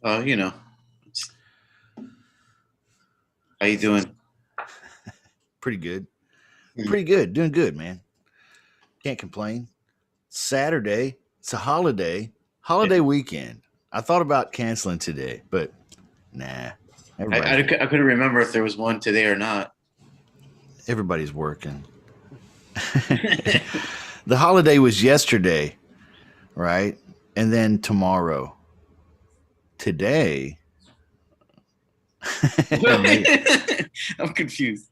You know, how you doing? Pretty good. Hmm. Pretty good. Doing good, man. Can't complain. Saturday. It's a holiday. Yeah. Holiday weekend. I thought about canceling today, but nah. Everybody's I couldn't remember if there was one today or not. everybody's working. The holiday was yesterday, right? And then tomorrow. Today. I'm confused.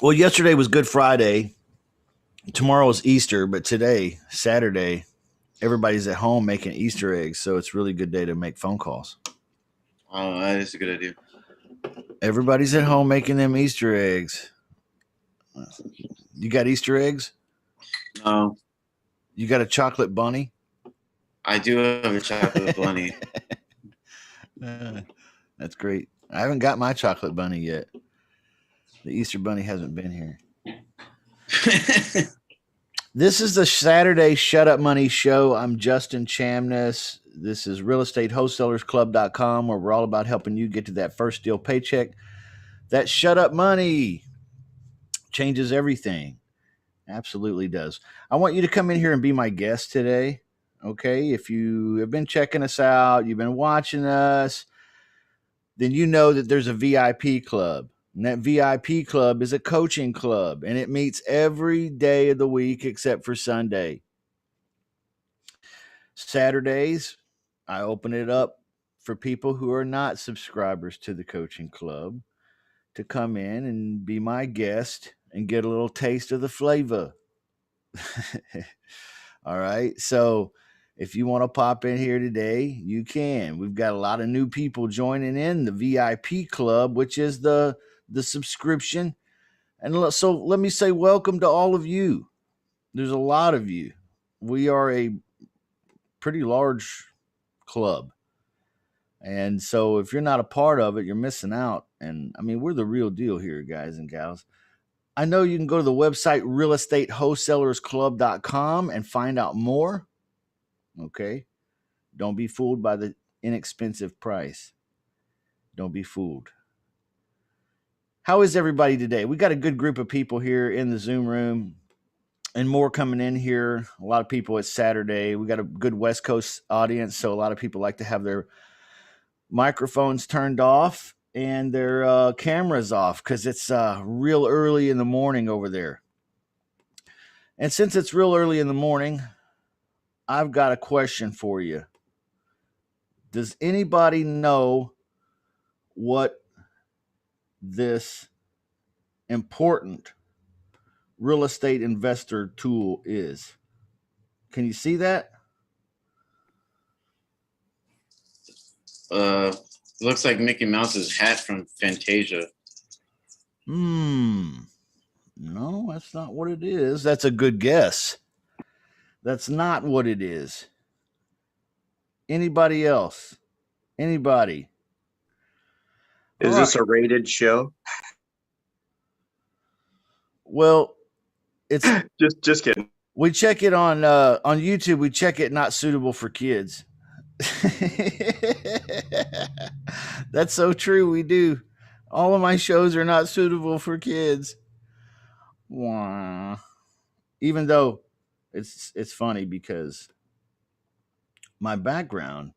Well, yesterday was Good Friday. Tomorrow is Easter, but today, Saturday, everybody's at home making Easter eggs, so it's a really good day to make phone calls. Oh, that is a good idea. Everybody's at home making them Easter eggs. You got Easter eggs? No, You got a chocolate bunny? I do have a chocolate bunny. Uh, that's great. I haven't got my chocolate bunny yet. The Easter bunny hasn't been here. This is the Saturday Shut Up Money Show. I'm Justin Chamness. This is realestatewholesalerclub.com, where we're all about helping you get to that first deal paycheck. That shut up money changes everything. Absolutely does. I want you to come in here and be my guest today. Okay. If you have been checking us out, you've been watching us, then you know that there's a VIP club. And that VIP club is a coaching club, and it meets every day of the week except for Sunday. Saturdays, I open it up for people who are not subscribers to the coaching club to come in and be my guest and get a little taste of the flavor. All right. So if you want to pop in here today, you can. We've got a lot of new people joining in the VIP club, which is the subscription. And so let me say welcome to all of you. There's a lot of you. We are a pretty large club. And so if you're not a part of it, you're missing out. And I mean, we're the real deal here, guys and gals. I know you can go to the website realestatewholesalersclub.com and find out more. Okay. Don't be fooled by the inexpensive price. Don't be fooled. How is everybody today? We got a good group of people here in the Zoom room and more coming in here. A lot of people, it's Saturday. We got a good West Coast audience, so a lot of people like to have their microphones turned off and their cameras off because it's real early in the morning over there. And since it's real early in the morning, I've got a question for you. Does anybody know what this important real estate investor tool is? Can you see that? Uh, looks like Mickey Mouse's hat from Fantasia. No, that's not what it is. That's a good guess. That's not what it is. Anybody else? Anybody? All Is this right. a rated show? Well, it's Just kidding. we check it on YouTube. We check it not suitable for kids. That's so true. We do. All of my shows are not suitable for kids. Wah. Even though it's funny because my background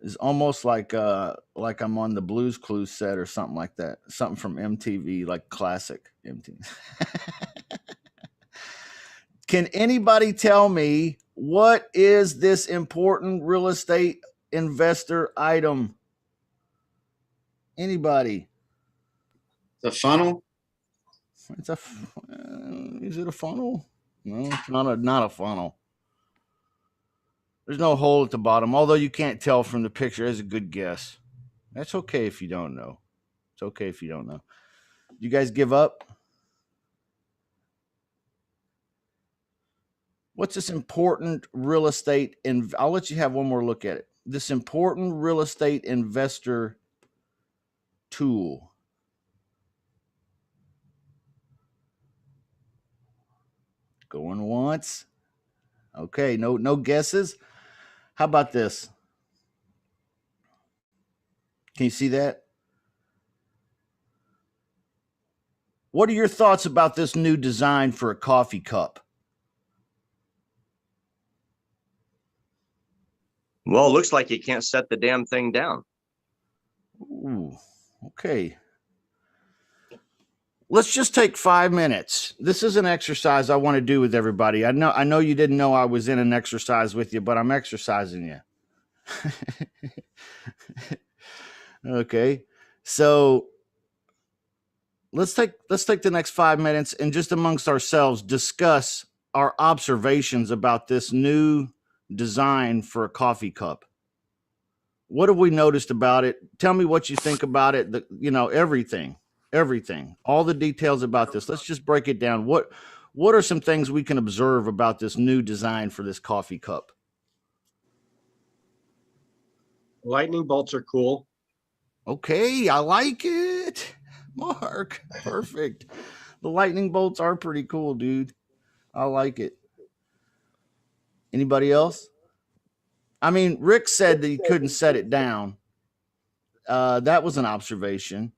is almost like I'm on the Blues Clues set or something like that. Something from MTV, like classic MTV. Can anybody tell me what is this important real estate investor item? Anybody? The funnel? It's a. Is it a funnel? No, it's not a funnel. There's no hole at the bottom, although you can't tell from the picture. That's a good guess. That's okay if you don't know. It's okay if you don't know. You guys give up? What's this important real estate? I'll let you have one more look at it. This important real estate investor tool. Going once. Okay, no guesses. How about this? Can you see that? What are your thoughts about this new design for a coffee cup? Well, it looks like you can't set the damn thing down. Ooh, okay. Let's just take 5 minutes. This is an exercise I want to do with everybody. I know you didn't know I was in an exercise with you, but I'm exercising you. Okay. So let's take the next 5 minutes and just amongst ourselves discuss our observations about this new design for a coffee cup. What have we noticed about it? Tell me what you think about it. Everything, all the details about this. Let's just break it down. What are some things we can observe about this new design for this coffee cup? Lightning bolts are cool. Okay, I like it. Mark, perfect. The lightning bolts are pretty cool, dude. I like it. Anybody else? I mean, Rick said that he couldn't set it down. That was an observation.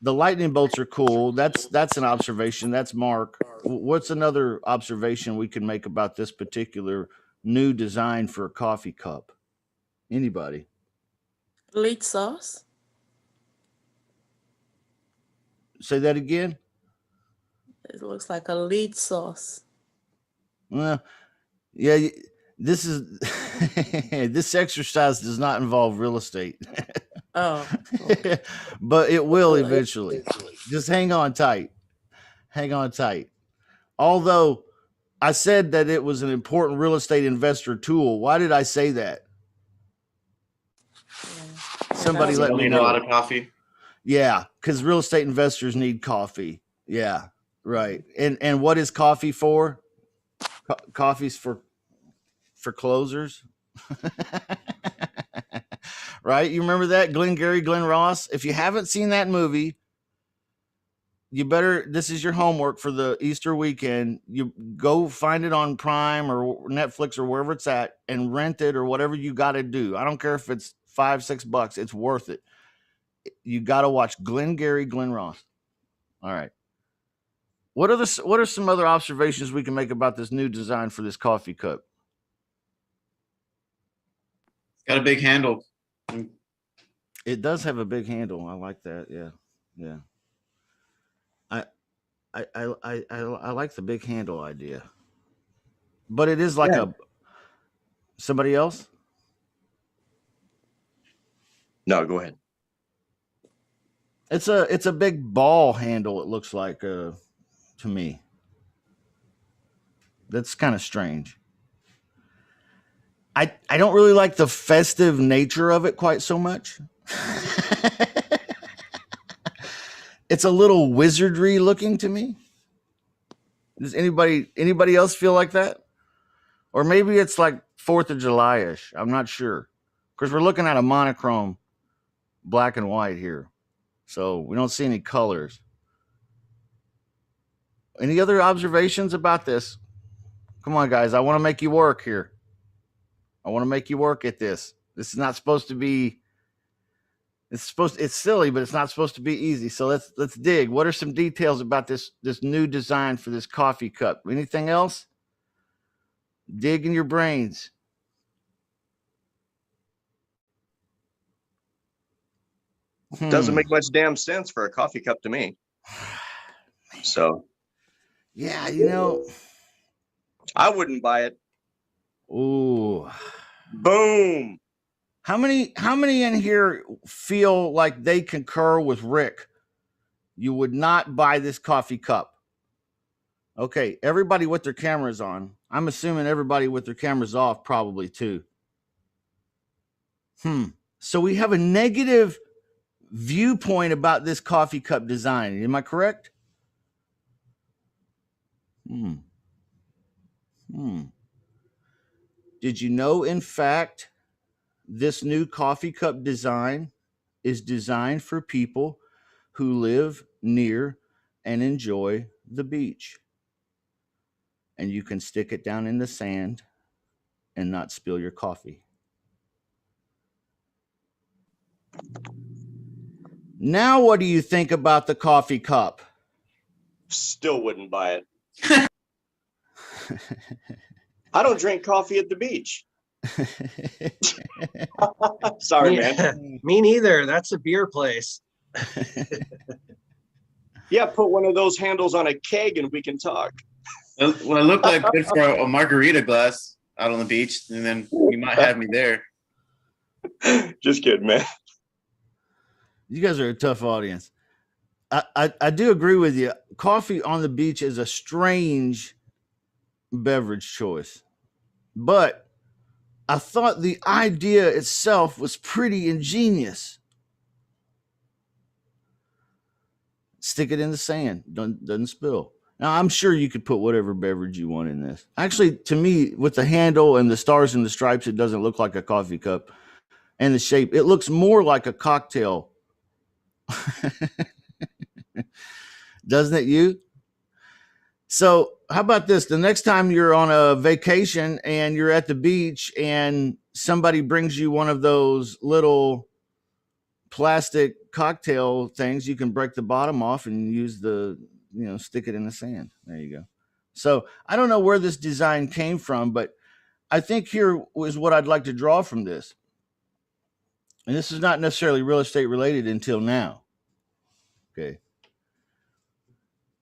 The lightning bolts are cool. That's an observation. That's Mark. What's another observation we can make about this particular new design for a coffee cup? Anybody? Lead sauce. Say that again. It looks like a lead sauce. Well, yeah. This is this exercise does not involve real estate. Oh, okay. But it will eventually. Just hang on tight. Hang on tight. Although I said that it was an important real estate investor tool. Why did I say that? Yeah. Somebody let me Need a lot know. of coffee. Yeah, because real estate investors need coffee. Yeah, right. And what is coffee for? Coffee's for closers. Right? You remember that? Glengarry Glen Ross? If you haven't seen that movie, you better, this is your homework for the Easter weekend. You go find it on Prime or Netflix or wherever it's at and rent it or whatever you got to do. I don't care if it's $5-6, it's worth it. You got to watch Glengarry Glen Ross. All right. What are some other observations we can make about this new design for this coffee cup? Got a big handle. It does have a big handle. I like that. Yeah. Yeah. I like the big handle idea. But it is like somebody else? No, go ahead. It's a big ball handle, it looks like to me. That's kind of strange. I don't really like the festive nature of it quite so much. It's a little wizardry looking to me. Does anybody else feel like that? Or maybe it's like 4th of July-ish. I'm not sure. Because we're looking at a monochrome black and white here. So we don't see any colors. Any other observations about this? Come on, guys. I want to make you work here. I want to make you work at this. This is not supposed to be. It's silly, but it's not supposed to be easy. So let's dig. What are some details about this new design for this coffee cup? Anything else? Dig in your brains. Doesn't make much damn sense for a coffee cup to me. So Yeah, you know. I wouldn't buy it. Ooh. Boom. How many in here feel like they concur with Rick? You would not buy this coffee cup. Okay, everybody with their cameras on. I'm assuming everybody with their cameras off probably too. So we have a negative viewpoint about this coffee cup design. Am I correct? Did you know, in fact, this new coffee cup design is designed for people who live near and enjoy the beach? And you can stick it down in the sand and not spill your coffee. Now, what do you think about the coffee cup? Still wouldn't buy it. I don't drink coffee at the beach. Sorry, man. Me neither. That's a beer place. Yeah, put one of those handles on a keg and we can talk. Well, it looked like good for a margarita glass out on the beach, and then you might have me there. Just kidding, man. You guys are a tough audience. I do agree with you. Coffee on the beach is a strange beverage choice, but I thought the idea itself was pretty ingenious. Stick it in the sand, doesn't spill. Now, I'm sure you could put whatever beverage you want in this. Actually, to me, with the handle and the stars and the stripes, it doesn't look like a coffee cup. And the shape, it looks more like a cocktail. Doesn't it, you? So how about this? The next time you're on a vacation and you're at the beach and somebody brings you one of those little plastic cocktail things, you can break the bottom off and use stick it in the sand. There you go. So I don't know where this design came from, but I think here was what I'd like to draw from this. And this is not necessarily real estate related until now. Okay.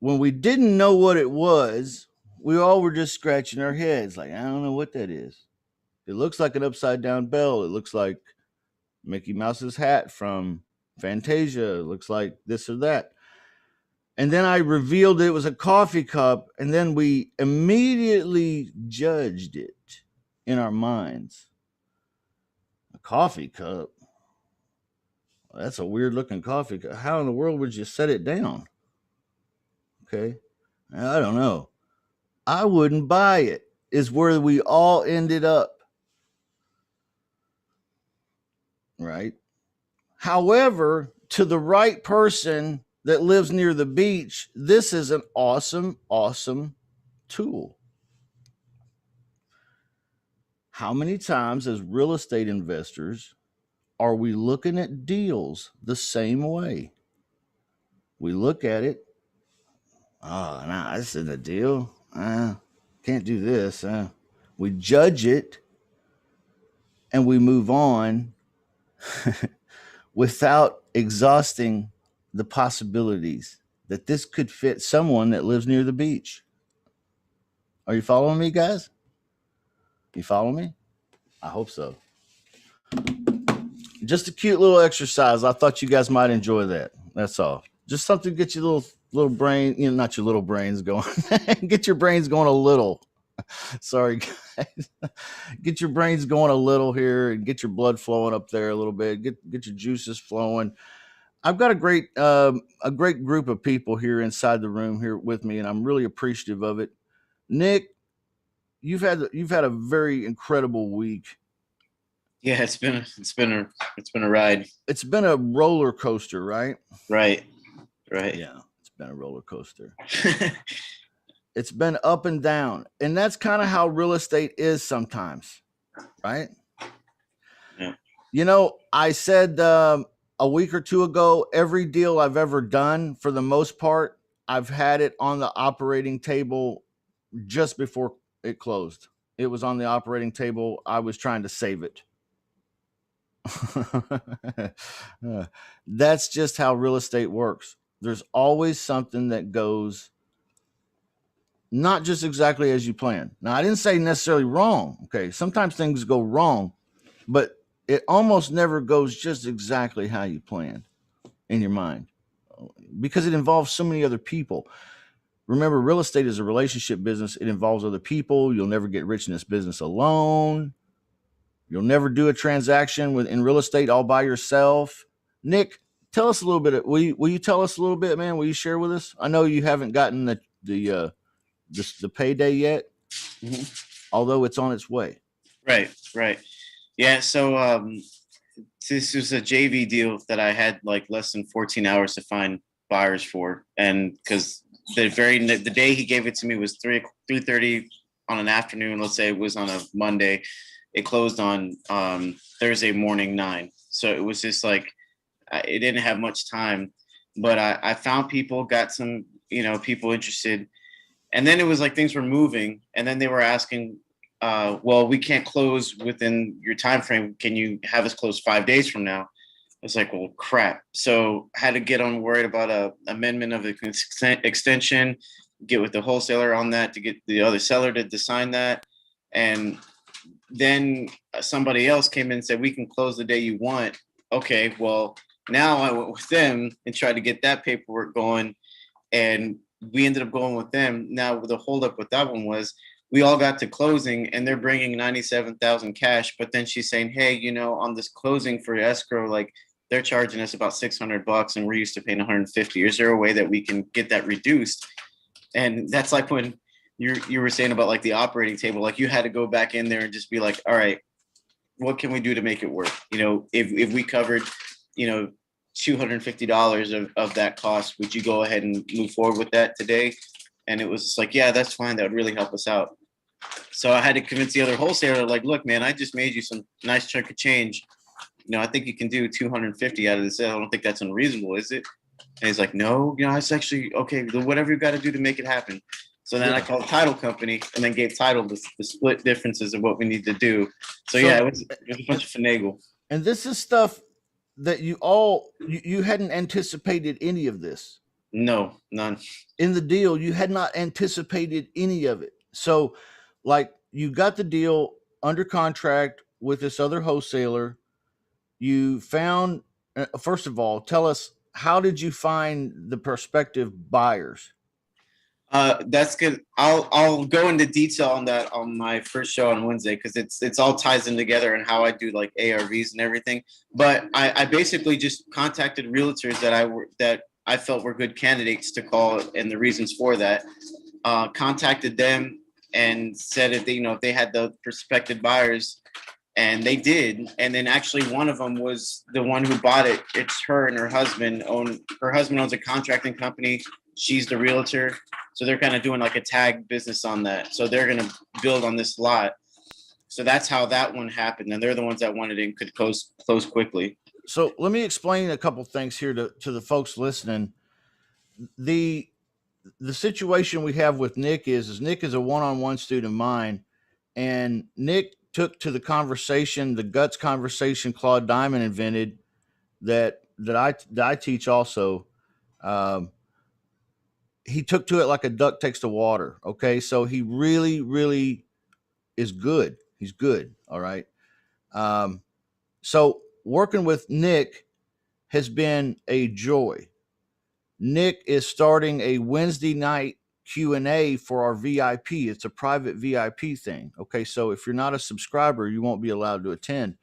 When we didn't know what it was, we all were just scratching our heads like, I don't know what that is. It looks like an upside down bell. It looks like Mickey Mouse's hat from Fantasia. It looks like this or that. And then I revealed it was a coffee cup, and then we immediately judged it in our minds. A coffee cup? Well, that's a weird looking coffee cup. How in the world would you set it down? Okay. I don't know. I wouldn't buy it, is where we all ended up. Right? However, to the right person that lives near the beach, this is an awesome, awesome tool. How many times as real estate investors are we looking at deals the same way? We look at it. Oh, no, this isn't a deal. Can't do this. We judge it and we move on without exhausting the possibilities that this could fit someone that lives near the beach. Are you following me, guys? You follow me? I hope so. Just a cute little exercise. I thought you guys might enjoy that. That's all. Just something to get your little brain, not your little brains going. Get your brains going a little. Sorry, guys. Get your brains going a little here and get your blood flowing up there a little bit. Get your juices flowing. I've got a great group of people here inside the room here with me, and I'm really appreciative of it. Nick, you've had a very incredible week. Yeah, it's been a ride. It's been a roller coaster, right? Right. Yeah, it's been a roller coaster. It's been up and down, and that's kind of how real estate is sometimes, right? Yeah. I said a week or two ago, every deal I've ever done, for the most part, I've had it on the operating table just before it closed. It was on the operating table. I was trying to save it. That's just how real estate works. There's always something that goes not just exactly as you plan. Now, I didn't say necessarily wrong. Okay. Sometimes things go wrong, but it almost never goes just exactly how you planned in your mind because it involves so many other people. Remember, real estate is a relationship business. It involves other people. You'll never get rich in this business alone. You'll never do a transaction in real estate all by yourself. Nick, tell us a little bit. Will you tell us a little bit, man? Will you share with us? I know you haven't gotten the payday yet, although it's on its way. Right. Yeah. So this was a JV deal that I had like less than 14 hours to find buyers for, and because the day he gave it to me was 3:30 on an afternoon. Let's say it was on a Monday, it closed on Thursday morning 9. So it was just like it didn't have much time, but I found people, got some, people interested, and then it was like things were moving, and then they were asking, well, we can't close within your time frame. Can you have us close 5 days from now? I was like, well, crap. So I had to get on worried about a amendment of the extension, get with the wholesaler on that to get the other seller to sign that. And then somebody else came in and said, we can close the day you want. Okay, well, now I went with them and tried to get that paperwork going. And we ended up going with them. Now, the holdup with that one was we all got to closing and they're bringing 97,000 cash. But then she's saying, hey, on this closing for escrow, like, they're charging us about $600 and we're used to paying 150. Is there a way that we can get that reduced? And that's like when you were saying about like the operating table, like you had to go back in there and just be like, all right, what can we do to make it work? If we covered, $250 of that cost, would you go ahead and move forward with that today? And it was like, yeah, that's fine. That would really help us out. So I had to convince the other wholesaler, like, look, man, I just made you some nice chunk of change. I think you can do 250 out of the sale. I don't think that's unreasonable, is it? And he's like, no, it's actually okay. Whatever you got to do to make it happen. So then I called title company and then gave title the split differences of what we need to do. So yeah, it was a bunch of finagle. And this is stuff that you hadn't anticipated any of this. No, none. In the deal, you had not anticipated any of it. So like you got the deal under contract with this other wholesaler. You found, first of all, tell us, how did you find the prospective buyers? That's good. I'll go into detail on that on my first show on Wednesday, because it's all ties in together and how I do like ARVs and everything. But I basically just contacted realtors that I felt were good candidates to call, and the reasons for that. Contacted them and said if they had the prospective buyers. And they did. And then actually one of them was the one who bought it. It's her and her husband owns a contracting company. She's the realtor. So they're kind of doing like a tag business on that. So they're going to build on this lot. So that's how that one happened. And they're the ones that wanted it and could close quickly. So let me explain a couple things here to the folks listening. The situation we have with Nick is Nick is a one-on-one student of mine, and Nick took to the conversation, the guts conversation Claude Diamond invented that I teach also. He took to it like a duck takes to water. Okay. So he really, really is good. He's good. All right. So working with Nick has been a joy. Nick is starting a Wednesday night Q&A for our VIP. It's a private VIP thing. Okay, so if you're not a subscriber, you won't be allowed to attend.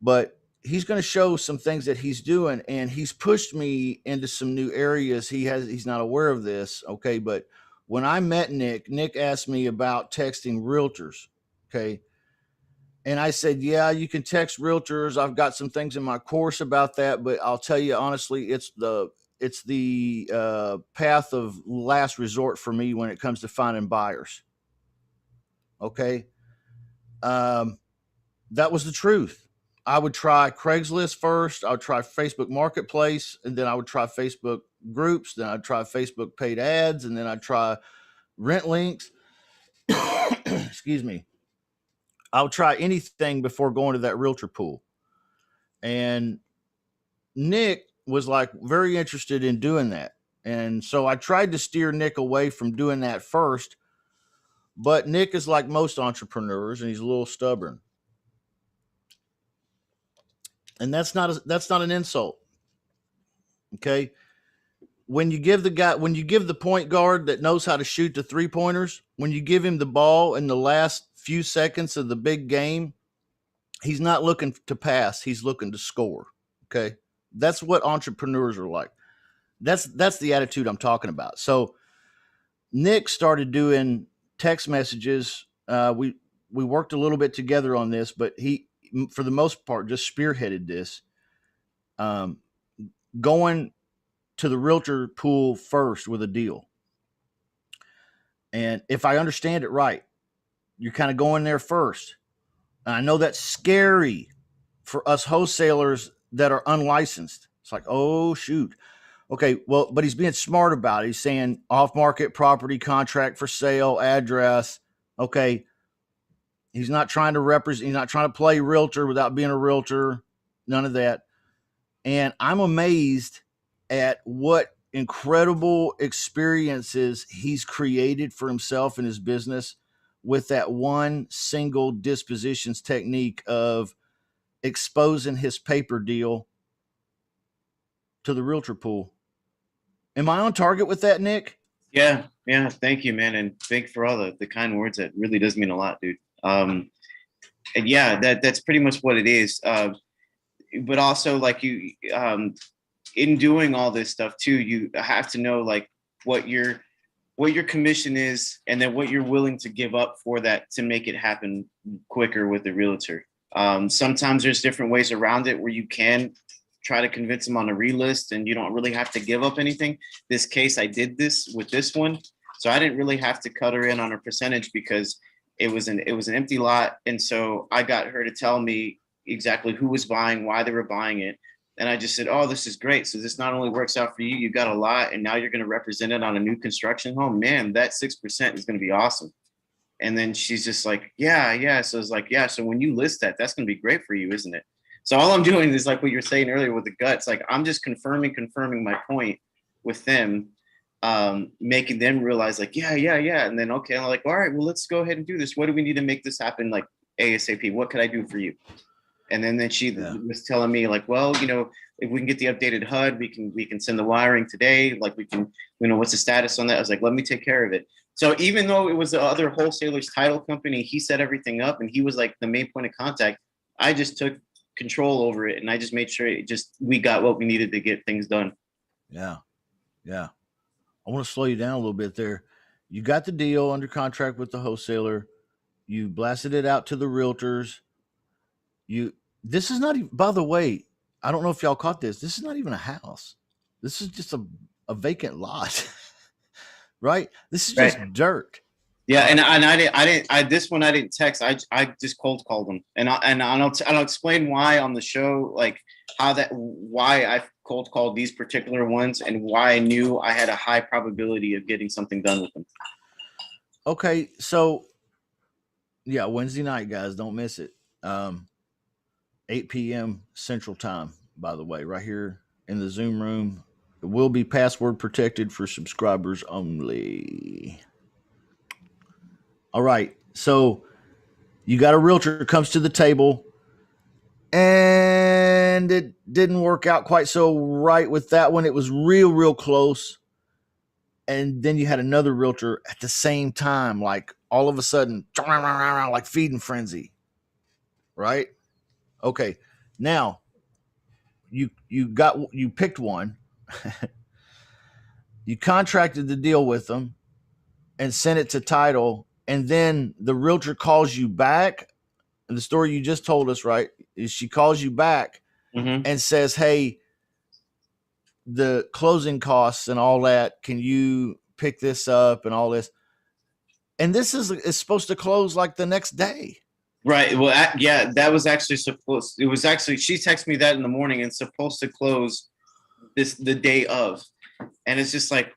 But he's going to show some things that he's doing, and he's pushed me into some new areas. He's not aware of this. Okay, but when I met Nick asked me about texting realtors. Okay. And I said, yeah, you can text realtors. I've got some things in my course about that, but I'll tell you honestly, it's the path of last resort for me when it comes to finding buyers. Okay. That was the truth. I would try Craigslist first. I would try Facebook Marketplace, and then I would try Facebook groups. Then I'd try Facebook paid ads, and then I'd try rent links. Excuse me. I would try anything before going to that realtor pool. And Nick was like very interested in doing that. And so I tried to steer Nick away from doing that first. But Nick is like most entrepreneurs, and he's a little stubborn. And that's not an insult. Okay. When you give the point guard that knows how to shoot the 3-pointers, when you give him the ball in the last few seconds of the big game, he's not looking to pass. He's looking to score. Okay. That's what entrepreneurs are like. That's the attitude I'm talking about. So Nick started doing text messages. We worked a little bit together on this, but he, for the most part, just spearheaded this. Going to the realtor pool first with a deal. And if I understand it right, you're kind of going there first. And I know that's scary for us wholesalers that are unlicensed. It's like, oh, shoot. Okay, well, but he's being smart about it. He's saying off-market property, contract for sale, address. Okay, he's not trying to represent. He's not trying to play realtor without being a realtor. None of that. And I'm amazed at what incredible experiences he's created for himself and his business with that one single dispositions technique of exposing his paper deal to the realtor pool. Am I on target with that, Nick? Yeah. Thank you, man. And thank for all the kind words. That really does mean a lot, dude. And yeah, that's pretty much what it is. But also like you, in doing all this stuff too, you have to know like what your commission is, and then what you're willing to give up for that to make it happen quicker with the realtor. Sometimes there's different ways around it where you can try to convince them on a relist and you don't really have to give up anything. This case, I did this with this one. So I didn't really have to cut her in on a percentage because it was an empty lot. And so I got her to tell me exactly who was buying, why they were buying it. And I just said, oh, this is great. So this not only works out for you, you got a lot, and now you're going to represent it on a new construction home. Man, that 6% is going to be awesome. And then she's just like, yeah. So it's like, yeah. So when you list that, that's going to be great for you, isn't it? So all I'm doing is like what you're saying earlier with the guts. Like I'm just confirming my point with them, making them realize like, yeah. And then, okay, I'm like, all right, well, let's go ahead and do this. What do we need to make this happen? Like ASAP, what could I do for you? And then she was telling me like, well, you know, if we can get the updated HUD, we can send the wiring today. Like we can, you know, what's the status on that? I was like, let me take care of it. So even though it was the other wholesaler's title company, he set everything up and he was like the main point of contact. I just took control over it and I just made sure we got what we needed to get things done. Yeah. I want to slow you down a little bit there. You got the deal under contract with the wholesaler. You blasted it out to the realtors. This is not even, by the way, I don't know if y'all caught this. This is not even a house. This is just a vacant lot, right? This is just dirt. Yeah. And this one I didn't text. I just cold called them and I'll explain why on the show, like why I cold called these particular ones and why I knew I had a high probability of getting something done with them. Okay. So yeah, Wednesday night, guys, don't miss it. 8 p.m. Central Time, by the way, right here in the Zoom room. It will be password protected for subscribers only. All right. So you got a realtor comes to the table and it didn't work out quite so right with that one. It was real close. And then you had another realtor at the same time, like all of a sudden, like feeding frenzy. Right? Okay. Now you picked one. You contracted the deal with them and sent it to title. And then the realtor calls you back. The story you just told us, right, is she calls you back and says, hey, the closing costs and all that, can you pick this up and all this? And this is supposed to close like the next day. Right. Well, yeah, that was actually supposed. It was actually, she texted me that in the morning and supposed to close the day of. And it's just like,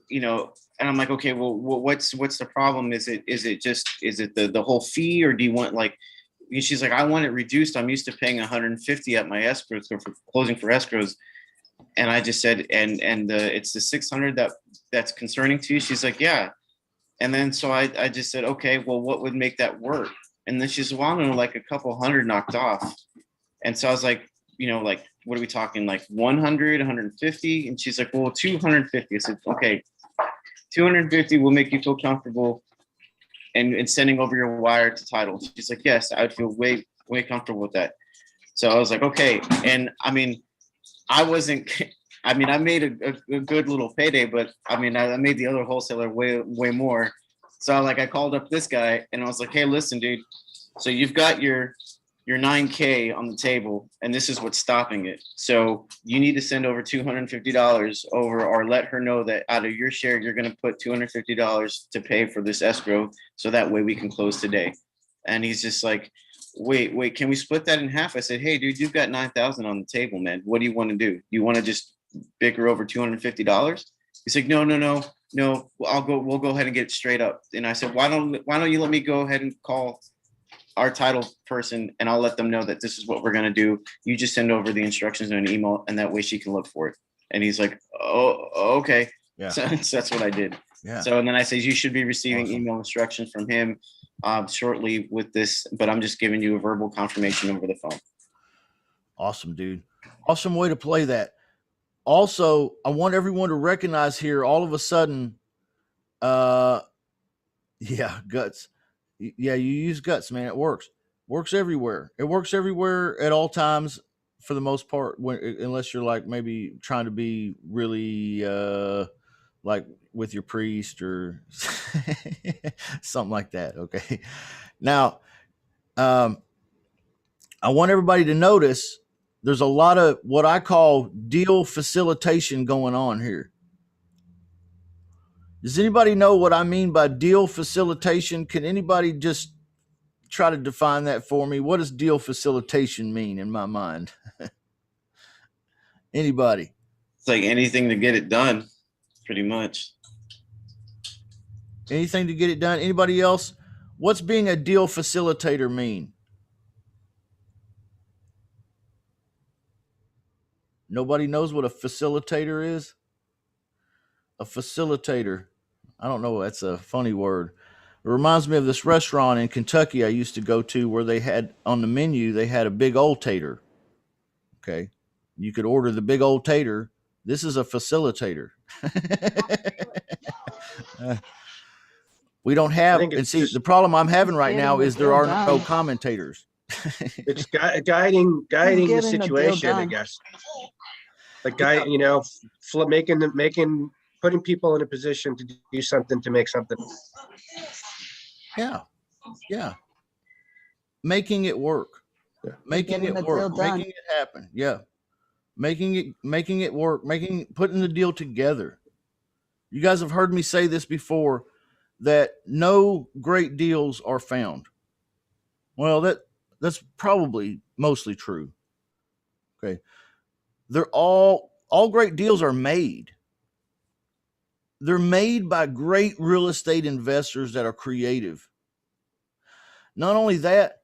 you know, and I'm like, okay, well, what's the problem? Is it the whole fee, or do you want like, and she's like, I want it reduced. I'm used to paying 150 at my escrows for closing for escrows. And I just said, and it's the 600 that's concerning to you. She's like, yeah. And then, so I just said, okay, well, what would make that work? And then she's, well, I don't know, like a couple hundred knocked off. And so I was like, you know, like, what are we talking? Like 100, 150? And she's like, well, 250. I said, okay, 250 will make you feel comfortable and sending over your wire to title. She's like, yes, I would feel way comfortable with that. So I was like, okay. And I mean, I made a good little payday, but I mean, I made the other wholesaler way more. So I called up this guy and I was like, hey, listen, dude, so you've got your your 9K on the table, and this is what's stopping it. So you need to send over $250 over, or let her know that out of your share, you're going to put $250 to pay for this escrow. So that way we can close today. And he's just like, wait, can we split that in half? I said, hey, dude, you've got 9,000 on the table, man. What do you want to do? You want to just bicker over $250? He's like, no. We'll go ahead and get it straight up. And I said, why don't you let me go ahead and call our title person, and I'll let them know that this is what we're going to do. You just send over the instructions in an email, and that way she can look for it. And he's like, oh, okay. Yeah. So that's what I did. Yeah. So, and then I said, you should be receiving Awesome. email instructions from him shortly with this, but I'm just giving you a verbal confirmation over the phone. Awesome, dude. Awesome way to play that. Also, I want everyone to recognize here, all of a sudden, guts. Yeah, you use guts, man. It works. Works everywhere. It works everywhere at all times for the most part, unless you're like maybe trying to be really like with your priest or something like that. Okay. Now, I want everybody to notice there's a lot of what I call deal facilitation going on here. Does anybody know what I mean by deal facilitation? Can anybody just try to define that for me? What does deal facilitation mean in my mind? Anybody? It's like anything to get it done, pretty much. Anything to get it done? Anybody else? What's being a deal facilitator mean? Nobody knows what a facilitator is? A facilitator. I don't know. That's a funny word. It reminds me of this restaurant in Kentucky I used to go to where they had on the menu, they had a big old tater. Okay. You could order the big old tater. This is a facilitator. We don't have, and see, the problem I'm having right now is there are no commentators. It's guiding the getting the deal situation, I done. guess. Like putting people in a position to do something, to make something. Yeah. Making it work. Making it work. Making it happen. Yeah. Making it work. Putting the deal together. You guys have heard me say this before, that no great deals are found. Well, that's probably mostly true. Okay. They're all great deals are made. They're made by great real estate investors that are creative. Not only that,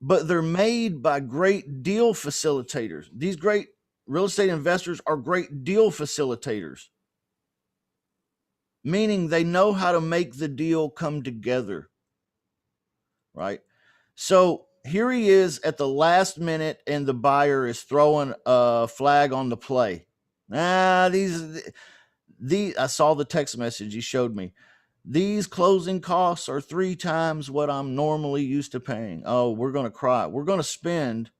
but they're made by great deal facilitators. These great real estate investors are great deal facilitators, meaning they know how to make the deal come together, right? So here he is at the last minute, and the buyer is throwing a flag on the play. I saw the text message he showed me. These closing costs are 3 times what I'm normally used to paying. Oh, we're going to cry. We're going to spend,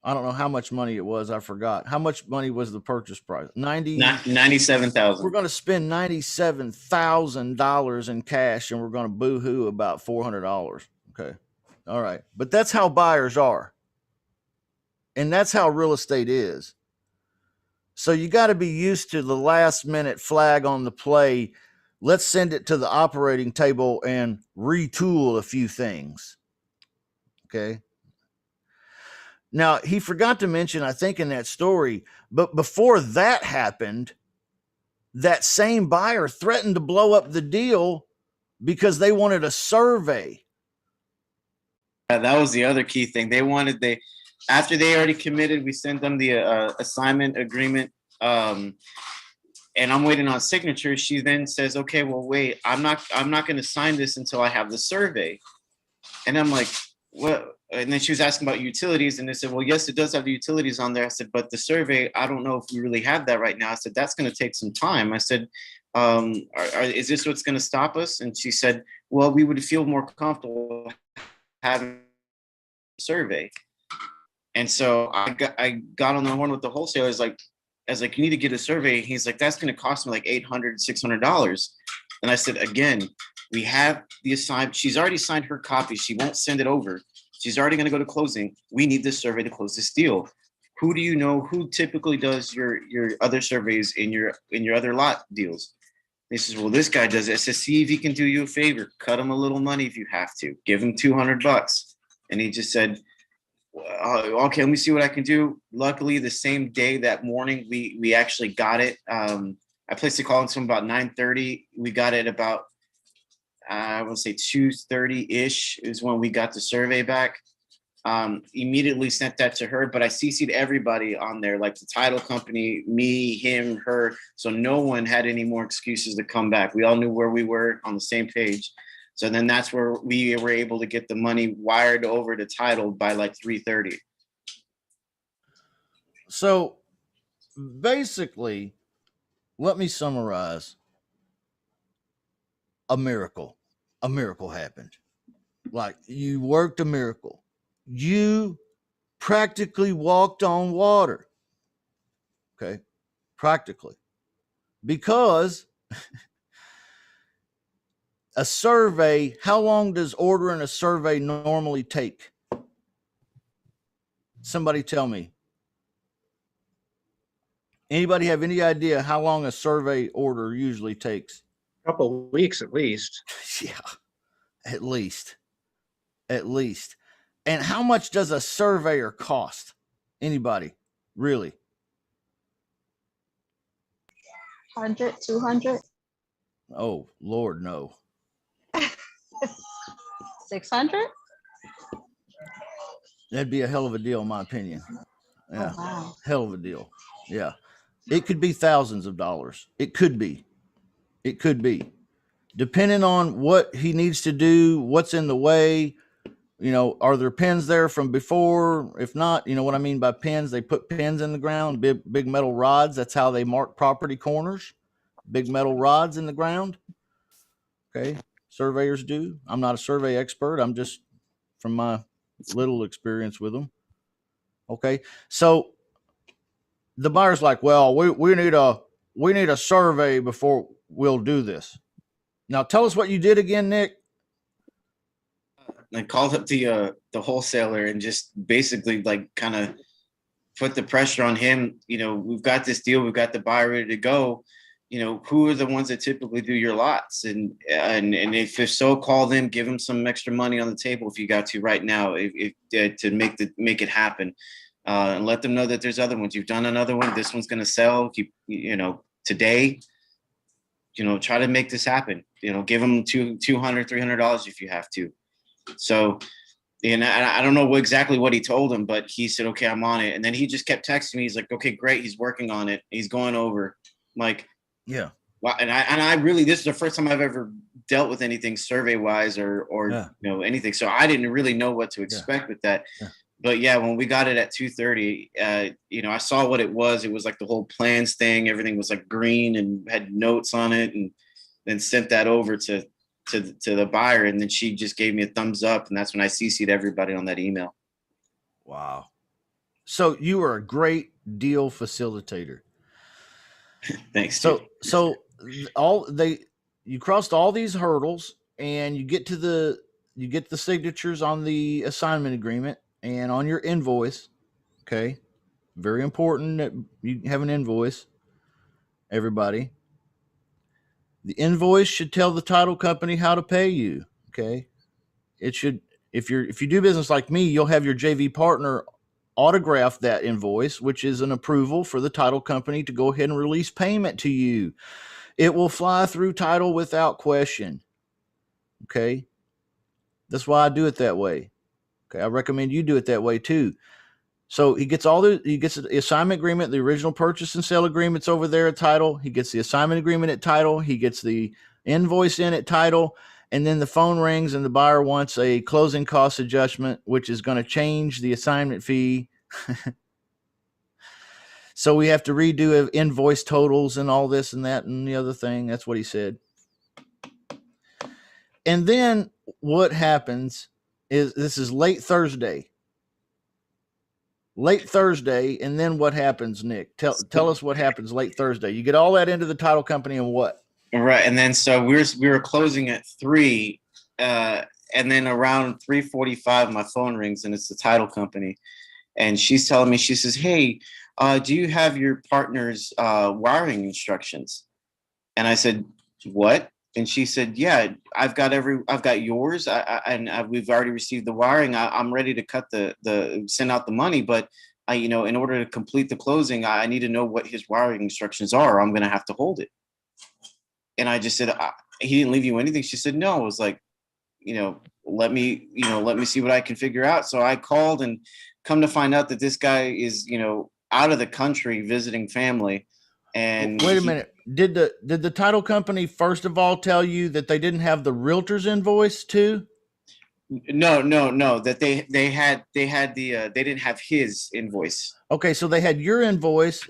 I don't know how much money it was. I forgot. How much money was the purchase price? $97,000. We're going to spend $97,000 in cash, and we're going to boo-hoo about $400. Okay. All right. But that's how buyers are. And that's how real estate is. So you got to be used to the last minute flag on the play. Let's send it to the operating table and retool a few things. Okay. Now, he forgot to mention, I think, in that story, but before that happened, that same buyer threatened to blow up the deal because they wanted a survey. That was the other key thing. After they already committed, we sent them the assignment agreement. And I'm waiting on signatures. She then says, okay, well, wait, I'm not going to sign this until I have the survey. And I'm like, what? And then she was asking about utilities, and they said, well, yes, it does have the utilities on there. I said, but the survey, I don't know if we really have that right now. I said, that's going to take some time. I said, is this what's going to stop us? And she said, well, we would feel more comfortable having a survey. And so I got on the horn with the wholesaler. I was like, you need to get a survey. He's like, that's going to cost me like $800, $600. And I said, again, we have the assignment. She's already signed her copy. She won't send it over. She's already going to go to closing. We need this survey to close this deal. Who do you know who typically does your other surveys in your other lot deals? He says, well, this guy does it. I said, see if he can do you a favor. Cut him a little money if you have to. Give him $200. And he just said, okay, let me see what I can do. Luckily, the same day, that morning, we actually got it. I placed a call in about 9:30. We got it about, I want to say 2:30-ish is when we got the survey back. Immediately sent that to her, but I CC'd everybody on there, like the title company, me, him, her. So no one had any more excuses to come back. We all knew where we were on the same page. So then that's where we were able to get the money wired over to title by like 3:30. So basically, let me summarize. A miracle happened. Like, you worked a miracle. You practically walked on water. Okay. Practically. Because a survey, how long does ordering a survey normally take? Somebody tell me. Anybody have any idea how long a survey order usually takes? A couple of weeks at least. Yeah, at least. And how much does a surveyor cost? Anybody? Really? 100, 200, Oh, Lord, no. 600? That'd be a hell of a deal, in my opinion. Yeah, Oh, wow. hell of a deal. Yeah. It could be thousands of dollars. It could be. Depending on what he needs to do, what's in the way. You know, are there pins there from before? If not, you know what I mean by pins? They put pins in the ground, big metal rods. That's how they mark property corners. Big metal rods in the ground. Okay. Surveyors do. I'm not a survey expert. I'm just from my little experience with them. Okay. So the buyer's like, well, we need a survey before we'll do this. Now tell us what you did again, Nick. I called up the wholesaler and just basically like kind of put the pressure on him. You know, we've got this deal, we've got the buyer ready to go. You know, who are the ones that typically do your lots? And if so, call them, give them some extra money on the table if you got to right now, if to make it happen, and let them know that there's other ones. You've done another one. This one's going to sell. You know, today. You know, try to make this happen. You know, give them $200, $300 if you have to. So, and I don't know exactly what he told him, but he said, okay, I'm on it. And then he just kept texting me. He's like, okay, great. He's working on it. He's going over. I'm like, yeah. Wow. And I really, this is the first time I've ever dealt with anything survey wise or Yeah. you know, anything. So I didn't really know what to expect with that. Yeah. But yeah, when we got it at 2:30, you know, I saw what it was. It was like the whole plans thing. Everything was like green and had notes on it, and then sent that over to the buyer. And then she just gave me a thumbs up. And that's when I CC'd everybody on that email. Wow. So you are a great deal facilitator. Thanks. So dude. you crossed all these hurdles and you get the signatures on the assignment agreement and on your invoice. Okay. Very important that you have an invoice, everybody. The invoice should tell the title company how to pay you. Okay. It should, if you do business like me, you'll have your JV partner autograph that invoice, which is an approval for the title company to go ahead and release payment to you. It will fly through title without question. Okay. That's why I do it that way. Okay. I recommend you do it that way too. So he gets the assignment agreement, the original purchase and sale agreements over there at title. He gets the assignment agreement at title. He gets the invoice in at title. And then the phone rings and the buyer wants a closing cost adjustment, which is going to change the assignment fee. So we have to redo invoice totals and all this and that and the other thing. That's what he said. And then what happens is, this is late Thursday. And then what happens, Nick? Tell us what happens late Thursday. You get all that into the title company and what? Right. And then so we were closing at 3. and then around 3:45, my phone rings and it's the title company. And she's telling me, she says, "Hey, do you have your partner's wiring instructions?" And I said, "What?" And she said, "Yeah, I've got yours. We've already received the wiring. I'm ready to cut send out the money, but in order to complete the closing, I need to know what his wiring instructions are. Or I'm going to have to hold it." And I just said, "He didn't leave you anything?" She said, "No." I was like, let me see what I can figure out. So I called, and come to find out that this guy is, out of the country visiting family. And wait a minute. Did the title company first of all tell you that they didn't have the realtor's invoice too? No, that they didn't have his invoice. Okay, so they had your invoice,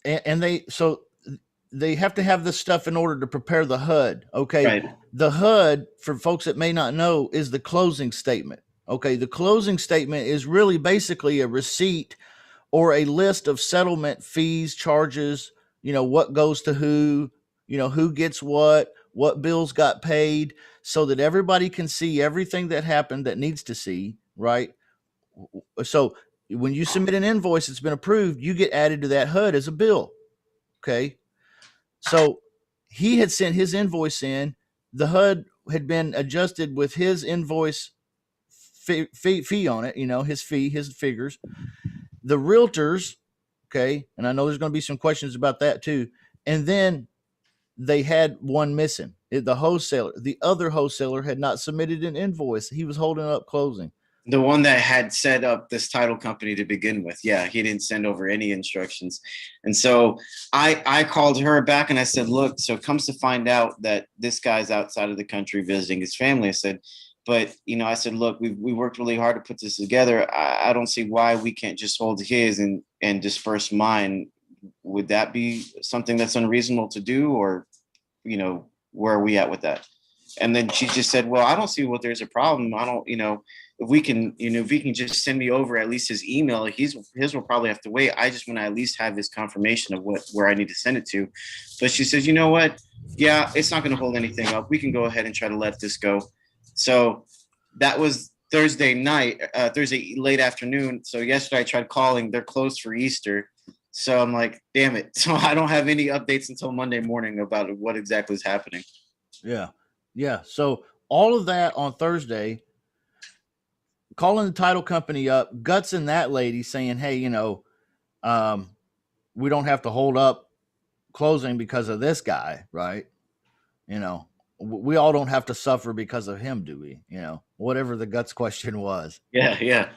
and they have to have this stuff in order to prepare the HUD. Okay. Right. The HUD, for folks that may not know, is the closing statement. Okay. The closing statement is really basically a receipt or a list of settlement fees, charges, what goes to who, who gets what bills got paid, so that everybody can see everything that happened that needs to see, right? So when you submit an invoice that's been approved, you get added to that HUD as a bill. Okay. So he had sent his invoice in. The HUD had been adjusted with his invoice fee on it, his fee, his figures. The realtors, okay, and I know there's going to be some questions about that too. And then they had one missing. The other wholesaler had not submitted an invoice. He was holding up closing. The one that had set up this title company to begin with. Yeah, he didn't send over any instructions. And so I called her back and I said, "Look, so it comes to find out that this guy's outside of the country visiting his family." I said, "But, I said, look, we worked really hard to put this together. I don't see why we can't just hold his and disperse mine. Would that be something that's unreasonable to do? Or, where are we at with that?" And then she just said, "Well, I don't see what there's a problem. I don't, if we can just send me over at least his email, his will probably have to wait. I just want to at least have his confirmation of where I need to send it to." But she says, "You know what? Yeah, it's not going to hold anything up. We can go ahead and try to let this go." So that was Thursday late afternoon. So yesterday I tried calling. They're closed for Easter. So I'm like, damn it. So I don't have any updates until Monday morning about what exactly is happening. Yeah. Yeah. So all of that on Thursday, calling the title company up, gutsing that lady, saying, "Hey, we don't have to hold up closing because of this guy, right? We all don't have to suffer because of him, do we? Whatever the guts question was." Yeah.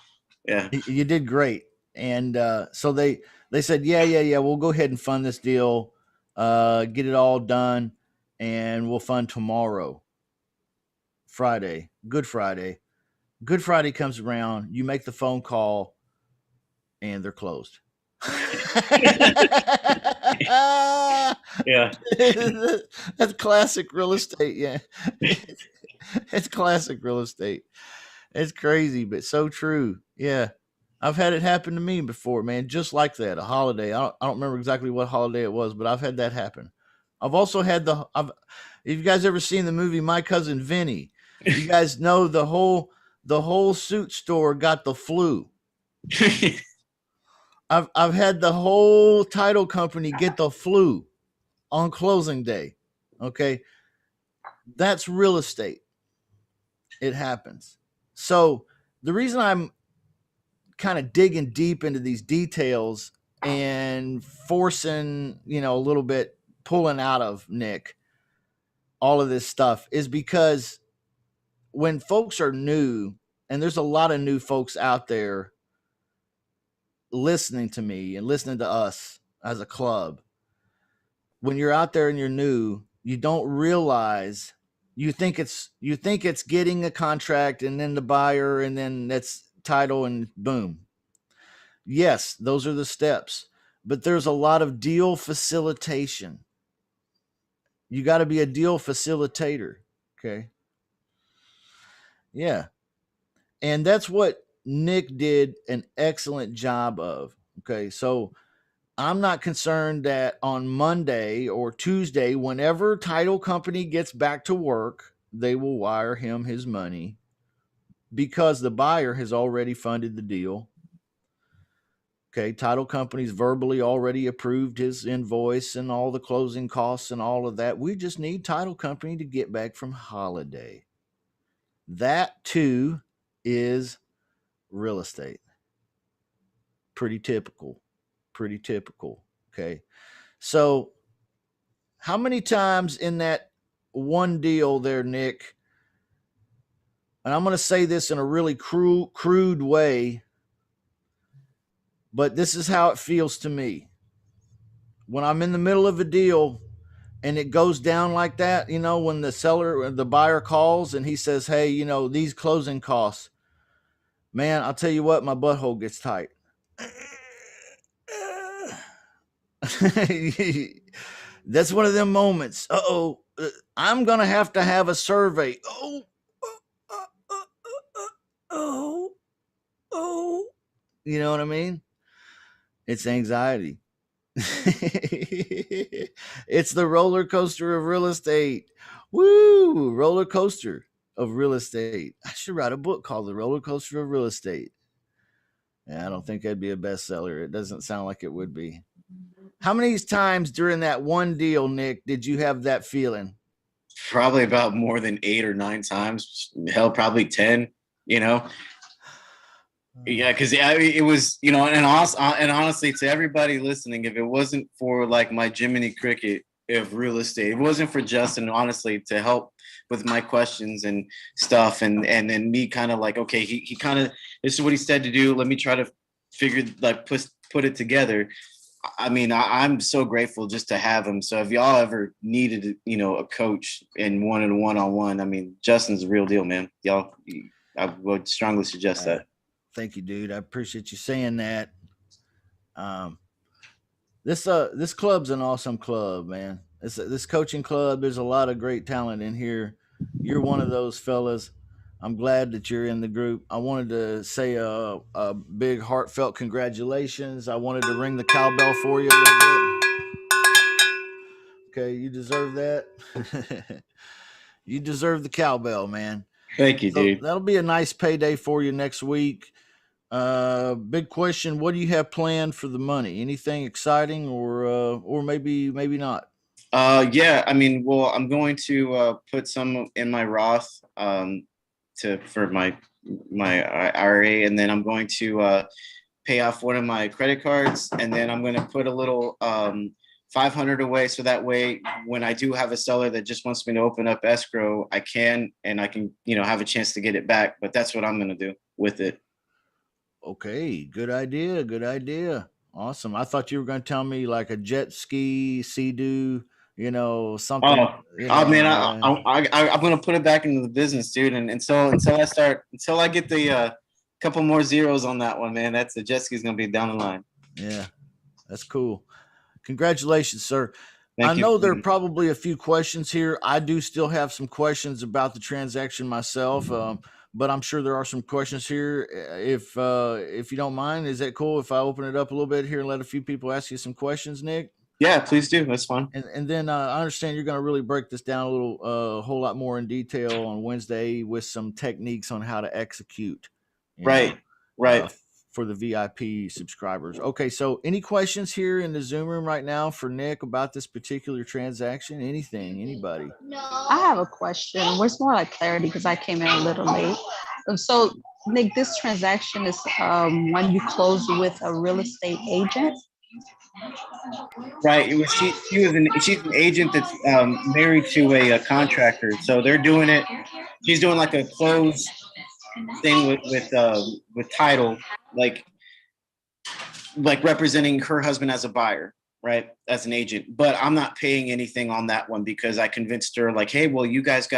You did great. And so they said, yeah, we'll go ahead and fund this deal, get it all done, and we'll fund tomorrow, Friday. Good Friday comes around, you make the phone call, and they're closed. Yeah. That's classic real estate. Yeah. It's classic real estate. It's crazy, but so true. Yeah. I've had it happen to me before, man, just like that. A holiday. I don't remember exactly what holiday it was, but I've had that happen. I've also had have you guys ever seen the movie My Cousin Vinny? You guys know the whole suit store got the flu. I've had the whole title company get the flu on closing day. Okay. That's real estate. It happens. So the reason I'm kind of digging deep into these details and forcing, a little bit, pulling out of Nick all of this stuff is because when folks are new, and there's a lot of new folks out there listening to me and listening to us as a club, when you're out there and you're new, you don't realize, you think it's getting a contract and then the buyer and then that's title and boom. Yes, those are the steps, but there's a lot of deal facilitation. You got to be a deal facilitator. Okay. Yeah. And that's what Nick did an excellent job of. Okay. So I'm not concerned that on Monday or Tuesday, whenever title company gets back to work, they will wire him his money because the buyer has already funded the deal. Okay, title company's verbally already approved his invoice and all the closing costs and all of that. We just need title company to get back from holiday. That too is real estate. Pretty typical. Pretty typical. Okay. So how many times in that one deal there, Nick, and I'm going to say this in a really crude way, but this is how it feels to me. When I'm in the middle of a deal and it goes down like that, you know, when the buyer calls and he says, hey, you know, these closing costs, man, I'll tell you what, my butthole gets tight. That's one of them moments. I'm going to have a survey. You know what I mean? It's anxiety. It's the roller coaster of real estate. Woo! Roller coaster of real estate. I should write a book called The Roller Coaster of Real Estate. Yeah, I don't think that'd be a bestseller. It doesn't sound like it would be. How many times during that one deal, Nick, did you have that feeling? Probably about more than 8 or 9 times. Hell, probably 10, you know? Yeah, because it was, you know, and honestly, to everybody listening, if it wasn't for like my Jiminy Cricket of real estate, it wasn't for Justin, honestly, to help with my questions and stuff, and then me kind of like, okay, he kind of, this is what he said to do. Let me try to figure, like, put it together. I mean, I'm so grateful just to have him. So if y'all ever needed, you know, a coach and wanted a one-on-one, I mean, Justin's the real deal, man. Y'all, I would strongly suggest that. Thank you, dude. I appreciate you saying that. This club's an awesome club, man. This coaching club, there's a lot of great talent in here. You're one of those fellas. I'm glad that you're in the group. I wanted to say a big heartfelt congratulations. I wanted to ring the cowbell for you a little bit. Okay, you deserve that. You deserve the cowbell, man. Thank you, dude. That'll be a nice payday for you next week. Big question. What do you have planned for the money? Anything exciting or maybe not? Yeah, I mean, well, I'm going to put some in my Roth for my IRA, and then I'm going to pay off one of my credit cards, and then I'm going to put a little 500 away, so that way when I do have a seller that just wants me to open up escrow, I can, you know, have a chance to get it back. But that's what I'm going to do with it. Okay, good idea. Awesome. I thought you were going to tell me like a jet ski, Sea-Doo, you know, something. Oh man, I'm going to put it back into the business, dude. And until I get the couple more zeros on that one, man, that's the jet ski's going to be down the line. Yeah, that's cool. Congratulations, sir. Thank you. I know there are probably a few questions here. I do still have some questions about the transaction myself, but I'm sure there are some questions here. If you don't mind, is that cool if I open it up a little bit here and let a few people ask you some questions, Nick? Yeah, please do. That's fine. And then I understand you're going to really break this down a whole lot more in detail on Wednesday with some techniques on how to execute. Right. For the VIP subscribers. Okay, so any questions here in the Zoom room right now for Nick about this particular transaction? Anything, anybody? I have a question. Where's more like clarity because I came in a little late. So, Nick, this transaction is when you close with a real estate agent. Right. It was she's an agent that's married to a contractor, so they're doing it. She's doing like a close thing with title, like representing her husband as a buyer, right, as an agent. But I'm not paying anything on that one because I convinced her, like, hey, well, you guys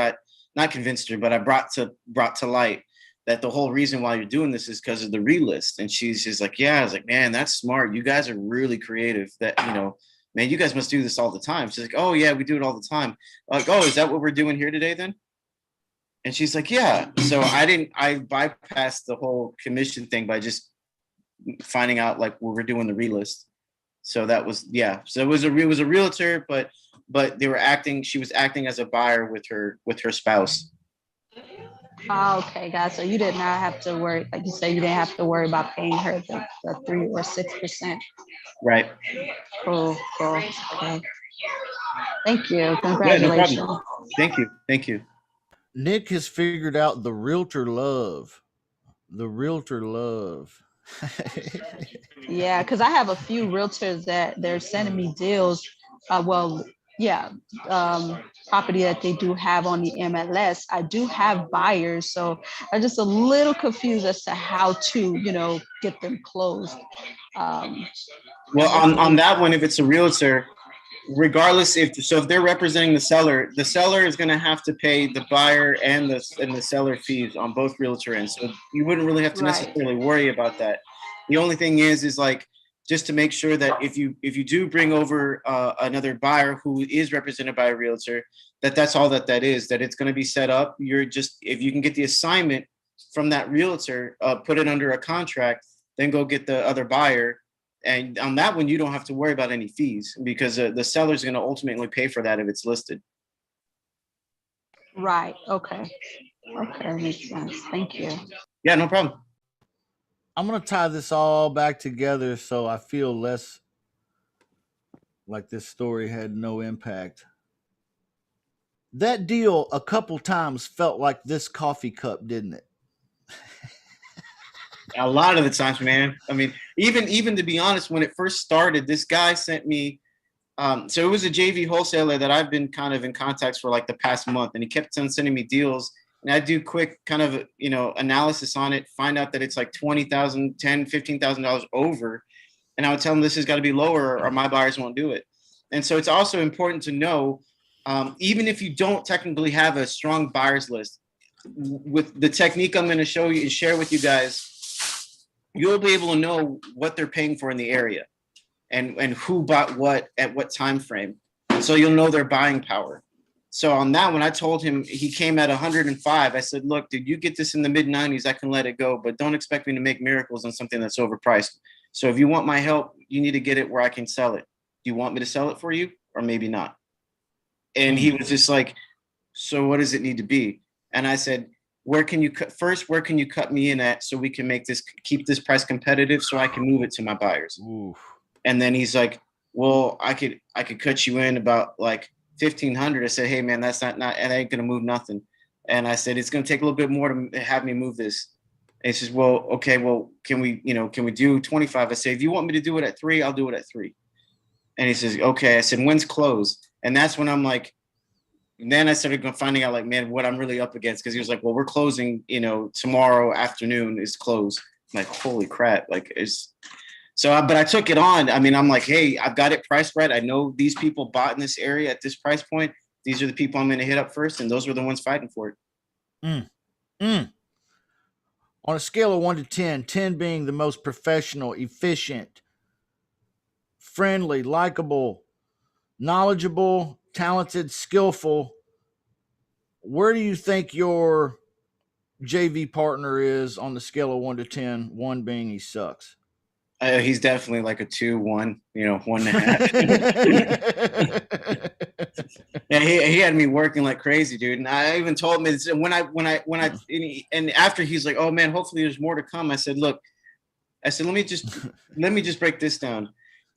not convinced her, but I brought to light that the whole reason why you're doing this is because of the relist. And she's just like, yeah. I was like, man, that's smart. You guys are really creative. That, you know, man, you guys must do this all the time. She's like, oh yeah, we do it all the time. I'm like, oh, is that what we're doing here today then? And she's like, yeah. So I bypassed the whole commission thing by just finding out like we were doing the relist. So that was, yeah. So it was a realtor, but she was acting as a buyer with her spouse. Okay, guys. So you did not have to worry, like you said, you didn't have to worry about paying her the 3 or 6%. Right. Cool, cool. Okay. Thank you. Yeah, no Congratulations. problem. Thank you. Thank you. Nick has figured out the realtor love. The realtor love. Yeah, because I have a few realtors that they're sending me deals. Well, yeah, property that they do have on the MLS. I do have buyers, so I'm just a little confused as to how to, get them closed. Well, on Definitely. that one, if it's a realtor, regardless if they're representing the seller is going to have to pay the buyer and the seller fees on both realtor ends. So you wouldn't really have to Right. necessarily worry about that. The only thing is like just to make sure that if you do bring over another buyer who is represented by a realtor, that's all that is, that it's going to be set up. You're just, if you can get the assignment from that realtor, put it under a contract, then go get the other buyer. And on that one, you don't have to worry about any fees because the seller is going to ultimately pay for that if it's listed. Right. Okay. Okay. Makes sense. Thank you. Yeah, no problem. I'm going to tie this all back together so I feel less like this story had no impact. That deal a couple times felt like this coffee cup, didn't it? A lot of the times, man. I mean, even to be honest, when it first started, this guy sent me. So it was a JV wholesaler that I've been kind of in contact for like the past month, and he kept on sending me deals. And I do quick kind of analysis on it, find out that it's like $20,000, $10,000, $15,000 over, and I would tell him this has got to be lower or my buyers won't do it. And so it's also important to know, even if you don't technically have a strong buyers list, with the technique I'm going to show you and share with you guys, you'll be able to know what they're paying for in the area and who bought what at what time frame. So you'll know their buying power. So on that one, I told him, he came at 105. I said, look, dude, you get this in the mid 90s, I can let it go, but don't expect me to make miracles on something that's overpriced. So if you want my help, you need to get it where I can sell it. Do you want me to sell it for you or maybe not? And he was just like, so what does it need to be? And I said, where can you cut me in at so we can keep this price competitive so I can move it to my buyers? Oof. And then he's like, well, I could cut you in about like 1,500. I said, hey man, that's not, and I ain't gonna move nothing. And I said, it's gonna take a little bit more to have me move this. And he says, well, okay, well, can we do 25? I say, if you want me to do it at 3, I'll do it at 3. And he says, okay. I said, when's close? And that's when I'm like, then I started finding out, like, man, what I'm really up against. Because he was like, well, we're closing, tomorrow afternoon is closed. I'm like, holy crap. Like, but I took it on. I mean, I'm like, hey, I've got it priced right. I know these people bought in this area at this price point. These are the people I'm going to hit up first. And those were the ones fighting for it. On a scale of 1 to 10, 10 being the most professional, efficient, friendly, likable, knowledgeable, talented, skillful, where do you think your JV partner is on the scale of 1 to 10, 1 being he sucks? He's definitely like a 2, 1, 1.5. Yeah, he had me working like crazy, dude. And I even told him and after he's like, oh man, hopefully there's more to come. I said, look, let me just break this down.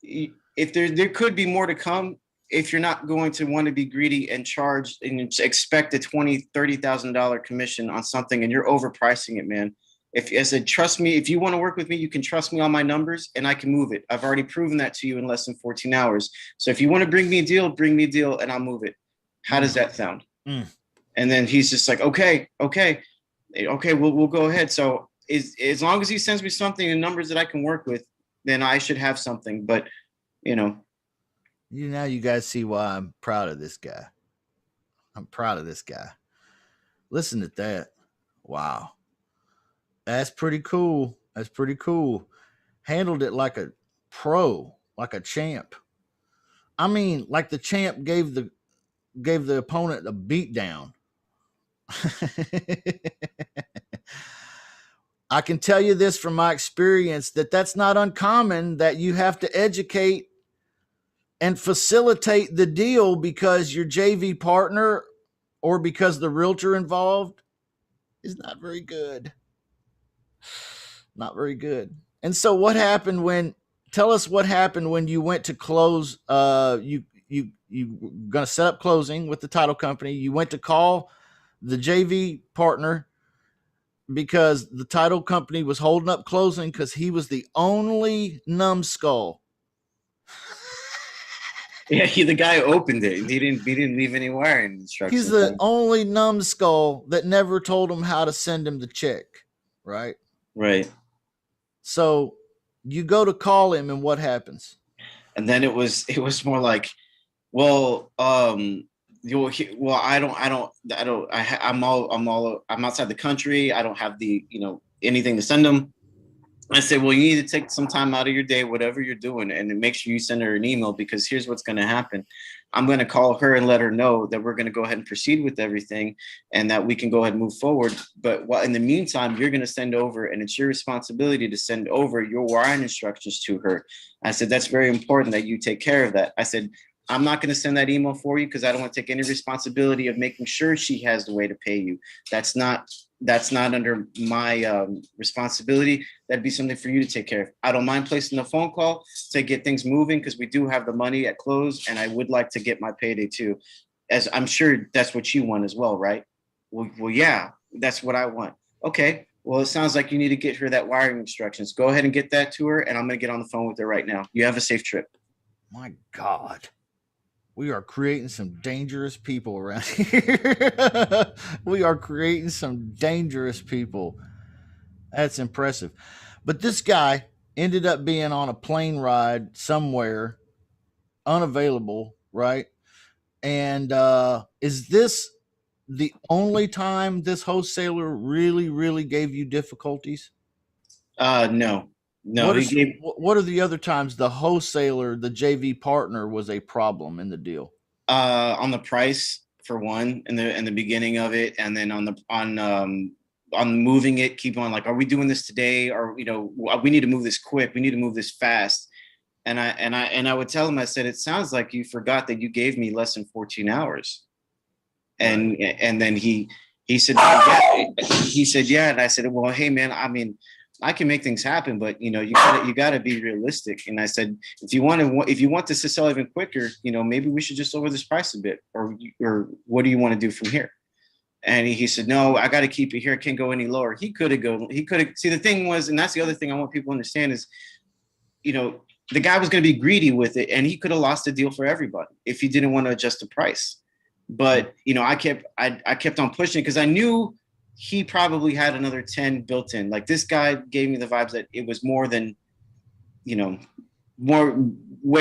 If there could be more to come, if you're not going to want to be greedy and charge and expect a $20,000, $30,000 commission on something and you're overpricing it, man. If I said, trust me, if you want to work with me, you can trust me on my numbers and I can move it. I've already proven that to you in less than 14 hours. So if you want to bring me a deal and I'll move it. How does that sound? And then he's just like, okay, we'll go ahead. So as long as he sends me something in numbers that I can work with, then I should have something. But, now you guys see why I'm proud of this guy. I'm proud of this guy. Listen to that. Wow. That's pretty cool. Handled it like a pro, like a champ. I mean, like the champ gave the opponent a beat down. I can tell you this from my experience that's not uncommon, that you have to educate and facilitate the deal because your JV partner or because the realtor involved is not very good. Not very good. And so what happened when, tell us what happened when you went to close, you gonna set up closing with the title company. You went to call the JV partner because the title company was holding up closing because he was the only numbskull. Yeah, the guy opened it. He didn't leave any wiring instructions. He's the only numbskull that never told him how to send him the check, right? Right. So you go to call him, and what happens? And then it was more like, well, I'm outside the country. I don't have the, anything to send them. I said, well, you need to take some time out of your day, whatever you're doing, and make sure you send her an email, because here's what's going to happen. I'm going to call her and let her know that we're going to go ahead and proceed with everything and that we can go ahead and move forward. But while in the meantime, you're going to send over, and it's your responsibility to send over your wiring instructions to her. I said, that's very important that you take care of that. I said, I'm not going to send that email for you because I don't want to take any responsibility of making sure she has the way to pay you. That's not under my responsibility. That'd be something for you to take care of. I don't mind placing a phone call to get things moving because we do have the money at close, and I would like to get my payday too. As I'm sure that's what you want as well, right? Well, yeah, that's what I want. Okay. Well, it sounds like you need to get her that wiring instructions. Go ahead and get that to her, and I'm going to get on the phone with her right now. You have a safe trip. My God. We are creating some dangerous people around here. We are creating some dangerous people. That's impressive. But this guy ended up being on a plane ride somewhere, unavailable, right? And is this the only time this wholesaler really gave you difficulties? No. What are the other times the wholesaler, the JV partner, was a problem in the deal? On the price, for one, in the beginning of it, and then on moving it, keep on like, are we doing this today? Or we need to move this quick. We need to move this fast. And I would tell him, I said, it sounds like you forgot that you gave me less than 14 hours. And right. And then he said, yeah. He said, yeah. And I said, well, hey man, I mean, I can make things happen, but you gotta be realistic. And I said, if you want this to sell even quicker, maybe we should just lower this price a bit, or what do you want to do from here? And he said, no, I got to keep it here. It can't go any lower. He could have. See, the thing was, and that's the other thing I want people to understand is, the guy was going to be greedy with it, and he could have lost the deal for everybody if he didn't want to adjust the price. But I kept on pushing because I knew he probably had another 10 built in. Like, this guy gave me the vibes that it was more than, way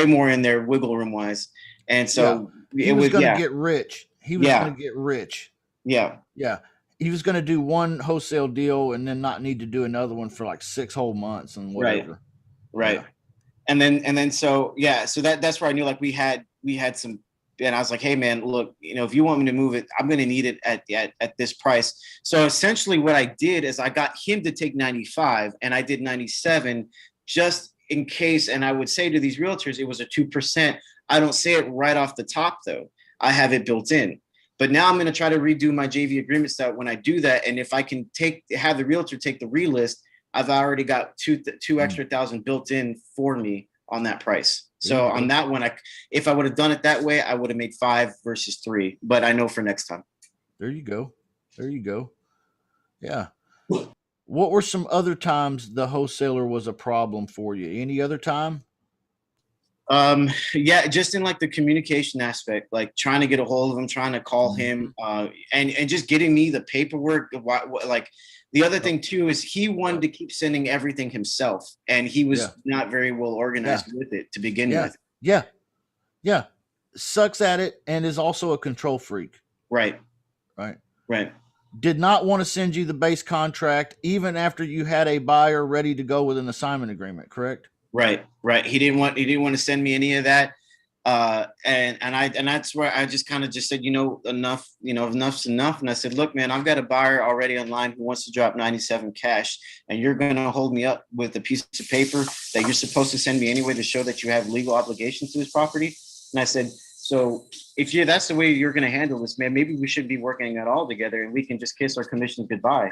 more in there wiggle room wise. And so he was going to get rich. He was going to get rich. Yeah. Yeah. He was going to do one wholesale deal and then not need to do another one for like 6 whole months and whatever. Right. Yeah. And then, so that's where I knew, like, we had some. And I was like, hey man, look, if you want me to move it, I'm going to need it at this price. So essentially what I did is I got him to take 95 and I did 97 just in case. And I would say to these realtors, it was a 2%. I don't say it right off the top though. I have it built in. But now I'm going to try to redo my JV agreement so that when I do that, and if I can have the realtor take the relist, I've already got two extra thousand built in for me on that price. So on that one, if I would have done it that way, I would have made 5 versus 3. But I know for next time. There you go. Yeah. What were some other times the wholesaler was a problem for you? Any other time? Yeah, just in like the communication aspect, like trying to get a hold of him, trying to call him, and just getting me the paperwork. Like, the other thing too is he wanted to keep sending everything himself, and he was not very well organized with it to begin with. Yeah. Sucks at it and is also a control freak. Right. Did not want to send you the base contract even after you had a buyer ready to go with an assignment agreement, correct? Right. He didn't want to send me any of that. And that's where I just kind of just said, enough's enough. And I said, look, man, I've got a buyer already online who wants to drop 97 cash, and you're going to hold me up with a piece of paper that you're supposed to send me anyway to show that you have legal obligations to this property. And I said, So if that's the way you're going to handle this, man, maybe we should be working it all together and we can just kiss our commissions goodbye.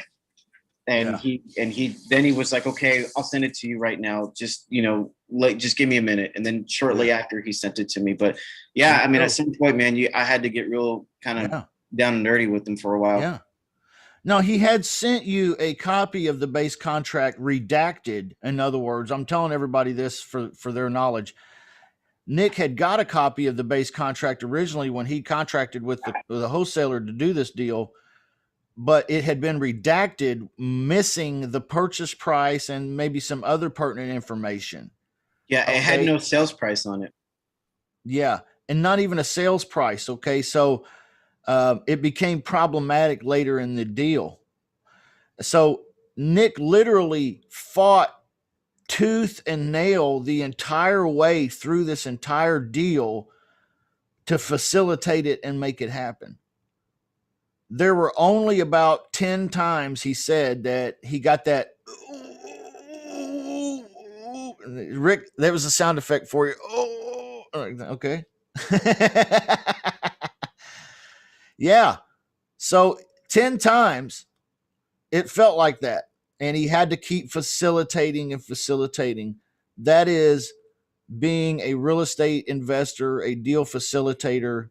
And then he was like, okay, I'll send it to you right now. Just, just give me a minute. And then shortly after he sent it to me. But yeah, I mean, at some point, man, I had to get real kind of down and dirty with him for a while. Yeah. No, he had sent you a copy of the base contract redacted. In other words, I'm telling everybody this for their knowledge. Nick had got a copy of the base contract originally when he contracted with the wholesaler to do this deal, but it had been redacted, missing the purchase price and maybe some other pertinent information. Yeah, it had no sales price on it. Yeah, and not even a sales price. Okay, so it became problematic later in the deal. So Nick literally fought tooth and nail the entire way through this entire deal to facilitate it and make it happen. There were only about 10 times he said that he got that. Rick, there was a sound effect for you. Oh, okay. Yeah. So 10 times it felt like that. And he had to keep facilitating and facilitating. That is being a real estate investor, a deal facilitator.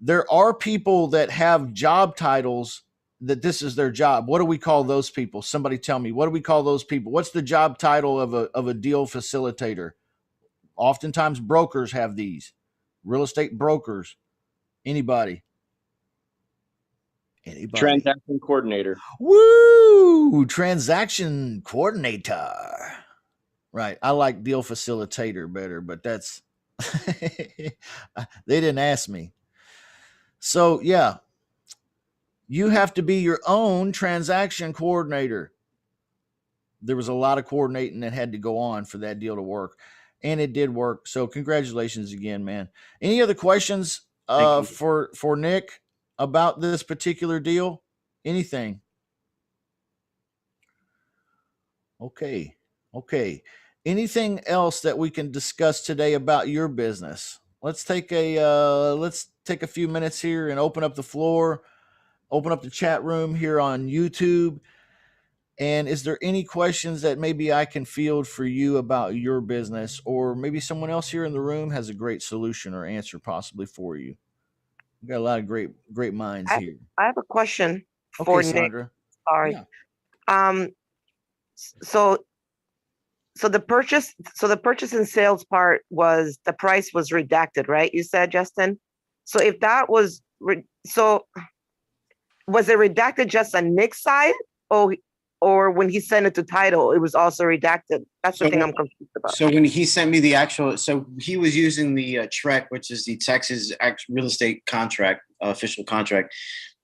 There are people that have job titles that this is their job. What do we call those people? Somebody tell me. What do we call those people? What's the job title of a deal facilitator? Oftentimes brokers have these. Real estate brokers. Anybody? Transaction coordinator. Woo! Transaction coordinator. Right. I like deal facilitator better, but that's they didn't ask me. So yeah, you have to be your own transaction coordinator. There was a lot of coordinating that had to go on for that deal to work, and it did work. So congratulations again, man. Any other questions for Nick about this particular deal? Anything? Okay. Anything else that we can discuss today about your business? Let's take a few minutes here and open up the floor, open up the chat room here on YouTube. And is there any questions that maybe I can field for you about your business, or maybe someone else here in the room has a great solution or answer possibly for you? We've got a lot of great minds here. I have a question for Nick. Sandra. Sorry. Yeah. So the purchase and sales part was, the price was redacted, right? You said, Justin. So if that was was it redacted just on Nick's side, or when he sent it to title, it was also redacted? That's the thing I'm confused about. So when he sent me so he was using the TREC, which is the Texas real estate contract, official contract,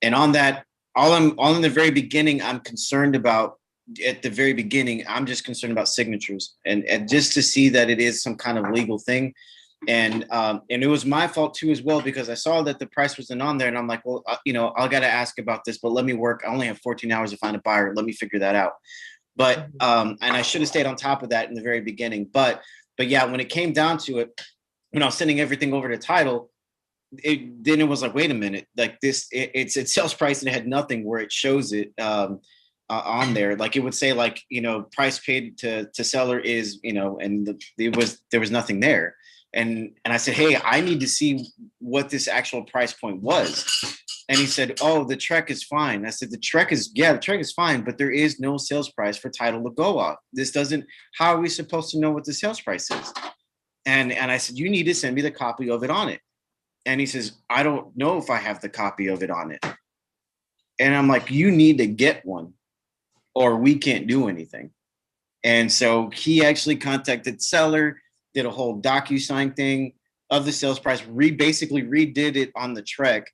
and on that, all in the very beginning, I'm concerned about. At the very beginning, I'm just concerned about signatures and just to see that it is some kind of legal thing. And it was my fault too, as well, because I saw that the price wasn't on there and I'm like, well, I got to ask about this, but let me work. I only have 14 hours to find a buyer. Let me figure that out. But, and I should have stayed on top of that in the very beginning. But yeah, when it came down to it, when I was sending everything over to title, it was like, wait a minute, like this, it's sales price and it had nothing where it shows it, on there. Like it would say like, price paid to seller is, and there was nothing there. And I said, hey, I need to see what this actual price point was. And he said, oh, the TREC is fine. I said, the TREC is fine, but there is no sales price for title to go off. How are we supposed to know what the sales price is? And I said, you need to send me the copy of it on it. And he says, I don't know if I have the copy of it on it. And I'm like, you need to get one, or we can't do anything. And so he actually contacted seller, did a whole DocuSign thing of the sales price, basically redid it on the TREC,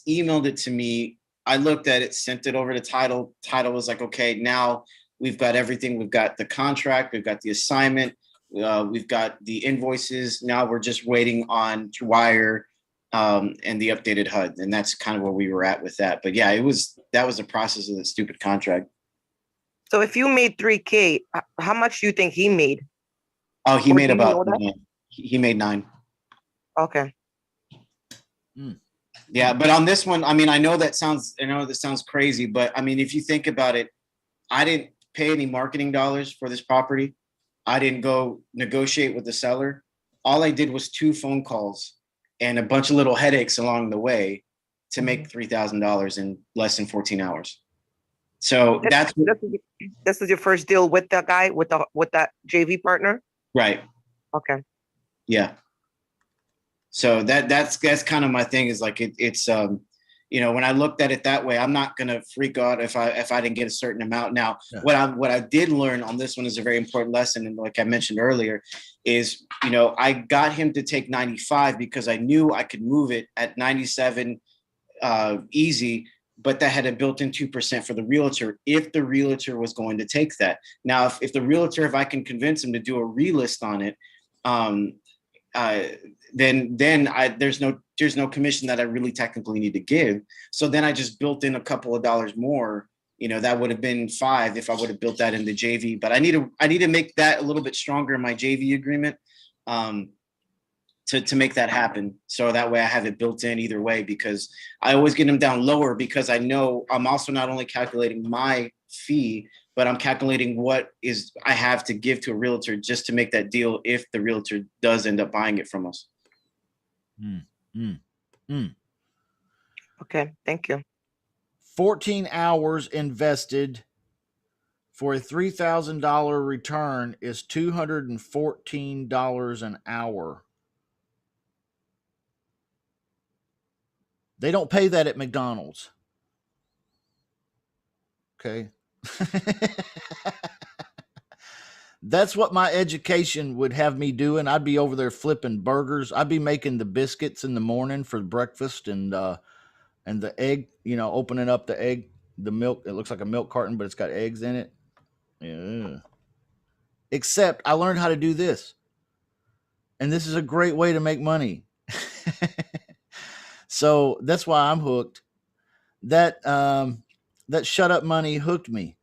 emailed it to me. I looked at it, sent it over to title. Title was like, okay, now we've got everything. We've got the contract, we've got the assignment, we've got the invoices. Now we're just waiting on to wire and the updated HUD. And that's kind of where we were at with that. But yeah, that was the process of the stupid contract. So if you made $3K, how much do you think he made? Oh, he made about 9. He made 9. Okay. Yeah, but on this one, I mean, I know this sounds crazy, but I mean, if you think about it, I didn't pay any marketing dollars for this property. I didn't go negotiate with the seller. All I did was 2 phone calls and a bunch of little headaches along the way to make $3,000 in less than 14 hours. So This is your first deal with that guy, with that JV partner? right. Okay. Yeah. So that's kind of my thing, is like it's when I looked at it that way, I'm not gonna freak out if I didn't get a certain amount. Now, what I did learn on this one is a very important lesson, and like I mentioned earlier, is I got him to take 95 because I knew I could move it at 97 easy, but that had a built-in 2% for the realtor if the realtor was going to take that. Now, if the realtor, if I can convince him to do a relist on it, then there's no commission that I really technically need to give. So then I just built in a couple of dollars more. That would have been 5 if I would have built that in the JV. But I need to make that a little bit stronger in my JV agreement to make that happen. So that way I have it built in either way, because I always get them down lower, because I know I'm also not only calculating my fee, but I'm calculating what is I have to give to a realtor just to make that deal if the realtor does end up buying it from us. Okay, thank you. 14 hours invested for a $3,000 return is $214 an hour. They don't pay that at McDonald's. Okay. That's what my education would have me doing. I'd be over there flipping burgers. I'd be making the biscuits in the morning for breakfast, and the egg, opening up the milk. It looks like a milk carton, but it's got eggs in it. Yeah. Except I learned how to do this. And this is a great way to make money. So that's why I'm hooked. That shut up money hooked me.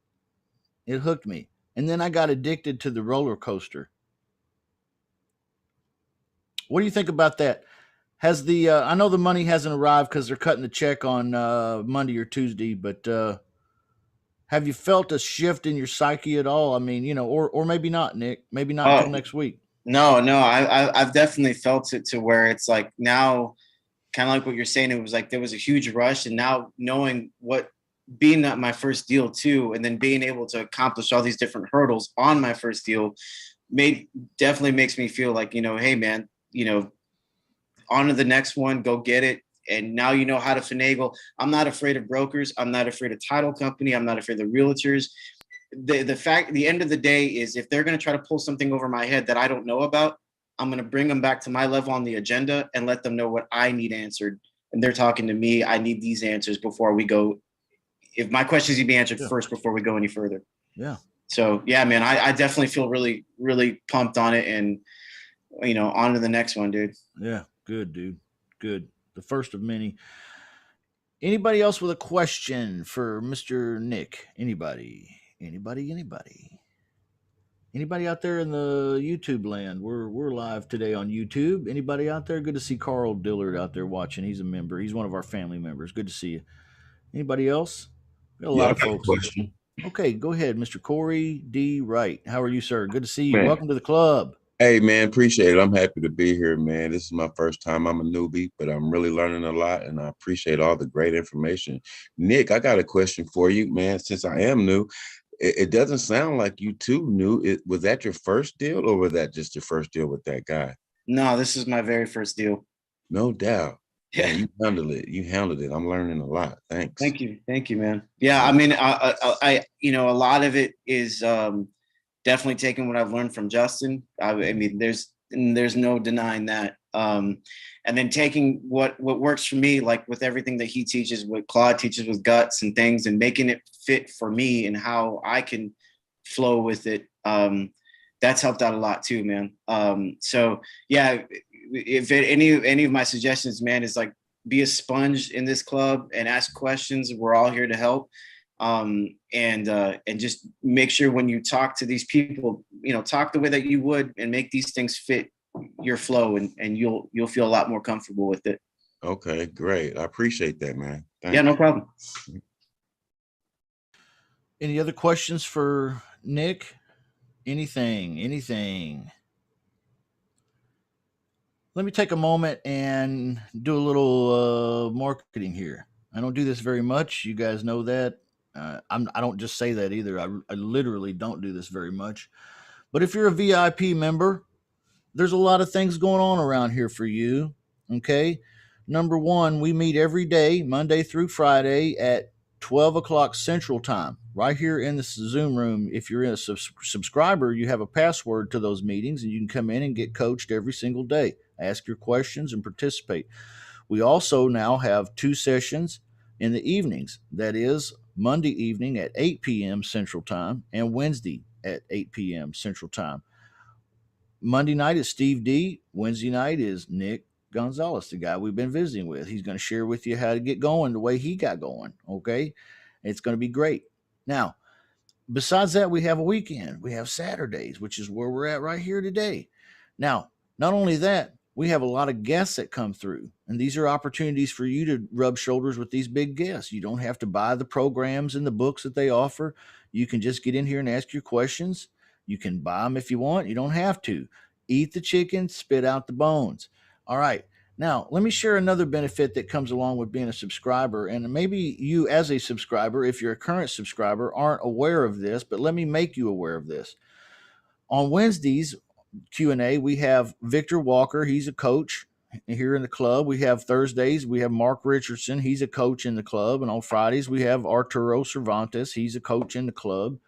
It hooked me. And then I got addicted to the roller coaster. What do you think about that? Has I know the money hasn't arrived because they're cutting the check on Monday or Tuesday, but have you felt a shift in your psyche at all? I mean, or maybe not, Nick. Maybe not until next week. No, I've definitely felt it, to where it's like now, kind of like what you're saying. It was like there was a huge rush, and now knowing being that my first deal too, and then being able to accomplish all these different hurdles on my first deal definitely makes me feel like, hey man, on to the next one, go get it. And now you know how to finagle. I'm not afraid of brokers. I'm not afraid of title company. I'm not afraid of realtors. The end of the day is, if they're going to try to pull something over my head that I don't know about, I'm going to bring them back to my level on the agenda and let them know what I need answered. And they're talking to me. I need these answers before we go. If my questions need to be answered first before we go any further. Yeah. So yeah, man, I definitely feel really, really pumped on it, and on to the next one, dude. Yeah. Good, dude. Good. The first of many. Anybody else with a question for Mr. Nick? Anybody out there in the YouTube land? We're live today on YouTube. Anybody out there? Good to see Carl Dillard out there watching. He's a member. He's one of our family members. Good to see you. Anybody else? We got a lot of folks. Question. Okay, go ahead, Mr. Corey D. Wright. How are you, sir? Good to see you. Man. Welcome to the club. Hey, man, appreciate it. I'm happy to be here, man. This is my first time. I'm a newbie, but I'm really learning a lot, and I appreciate all the great information. Nick, I got a question for you, man. Since I am new, it doesn't sound like you too new. Was that your first deal, or was that just your first deal with that guy? No, this is my very first deal. No doubt. Yeah, man, you handled it. I'm learning a lot. Thanks. Thank you, man. Yeah, I mean, I a lot of it is definitely taking what I've learned from Justin. I mean, there's no denying that. And then taking what works for me, like with everything that he teaches, what Claude teaches with guts and things, and making it fit for me and how I can flow with it. That's helped out a lot too, man. So yeah, if any of my suggestions, man, is like, be a sponge in this club and ask questions. We're all here to help. And just make sure when you talk to these people, talk the way that you would, and make these things fit your flow, and you'll feel a lot more comfortable with it. Okay, great. I appreciate that, man. Thank Yeah, no you. problem. Any other questions for Nick? Anything? Let me take a moment and do a little marketing here. I don't do this very much. You guys know that. I don't just say that either. I literally don't do this very much. But if you're a VIP member, there's a lot of things going on around here for you. Okay. Number one, we meet every day, Monday through Friday at 12 o'clock Central Time, right here in the Zoom room. If you're a subscriber, you have a password to those meetings and you can come in and get coached every single day. Ask your questions and participate. We also now have 2 sessions in the evenings. That is Monday evening at 8 p.m. Central Time and Wednesday at 8 p.m. Central Time. Monday night is Steve D. Wednesday night is Nick Gonzalez, the guy we've been visiting with. He's going to share with you how to get going the way he got going. Okay. It's going to be great. Now, besides that, we have a weekend. We have Saturdays, which is where we're at right here today. Now, not only that, we have a lot of guests that come through, and these are opportunities for you to rub shoulders with these big guests. You don't have to buy the programs and the books that they offer. You can just get in here and ask your questions. You can buy them if you want. You don't have to. Eat the chicken, spit out the bones. All right. Now, let me share another benefit that comes along with being a subscriber. And maybe you, as a subscriber, if you're a current subscriber, aren't aware of this, but let me make you aware of this. On Wednesdays, Q&A, we have Victor Walker. He's a coach here in the club. We have Thursdays, we have Mark Richardson. He's a coach in the club. And on Fridays, we have Arturo Cervantes. He's a coach in the club.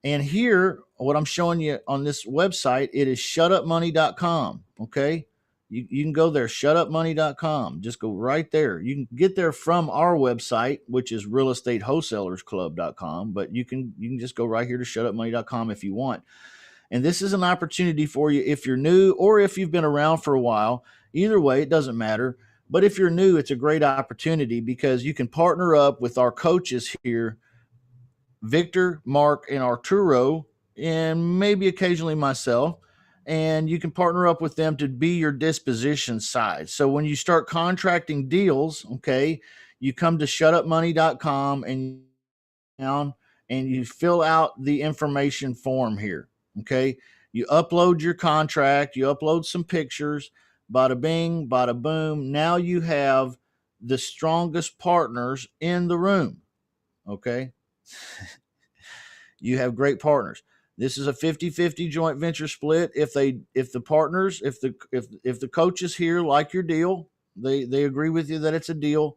And here, what I'm showing you on this website, it is shutupmoney.com. Okay. You can go there, shutupmoney.com. Just go right there. You can get there from our website, which is realestatewholesalersclub.com, but you can just go right here to shutupmoney.com if you want. And this is an opportunity for you if you're new or if you've been around for a while. Either way, it doesn't matter. But if you're new, it's a great opportunity because you can partner up with our coaches here, Victor, Mark, and Arturo, and maybe occasionally myself. And you can partner up with them to be your disposition side. So when you start contracting deals, okay, you come to shutupmoney.com and you fill out the information form here. Okay. You upload your contract, you upload some pictures, bada bing, bada boom. Now you have the strongest partners in the room. Okay. You have great partners. This is a 50-50 joint venture split. If the coaches here like your deal, they agree with you that it's a deal,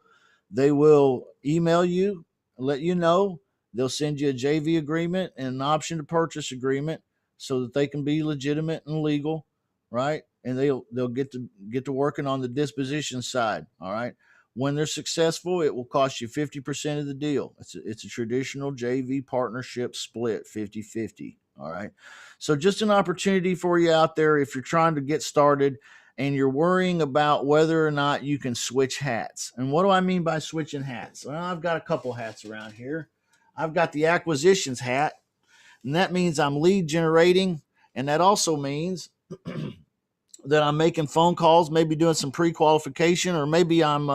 they will email you, let you know. They'll send you a JV agreement and an option to purchase agreement so that they can be legitimate and legal, right? And they'll get to working on the disposition side. All right. When they're successful, it will cost you 50% of the deal. It's a traditional JV partnership split, 50-50. All right. So just an opportunity for you out there if you're trying to get started and you're worrying about whether or not you can switch hats. And what do I mean by switching hats? Well, I've got a couple hats around here. I've got the acquisitions hat, and that means I'm lead generating. And that also means that I'm making phone calls, maybe doing some pre-qualification, or maybe I'm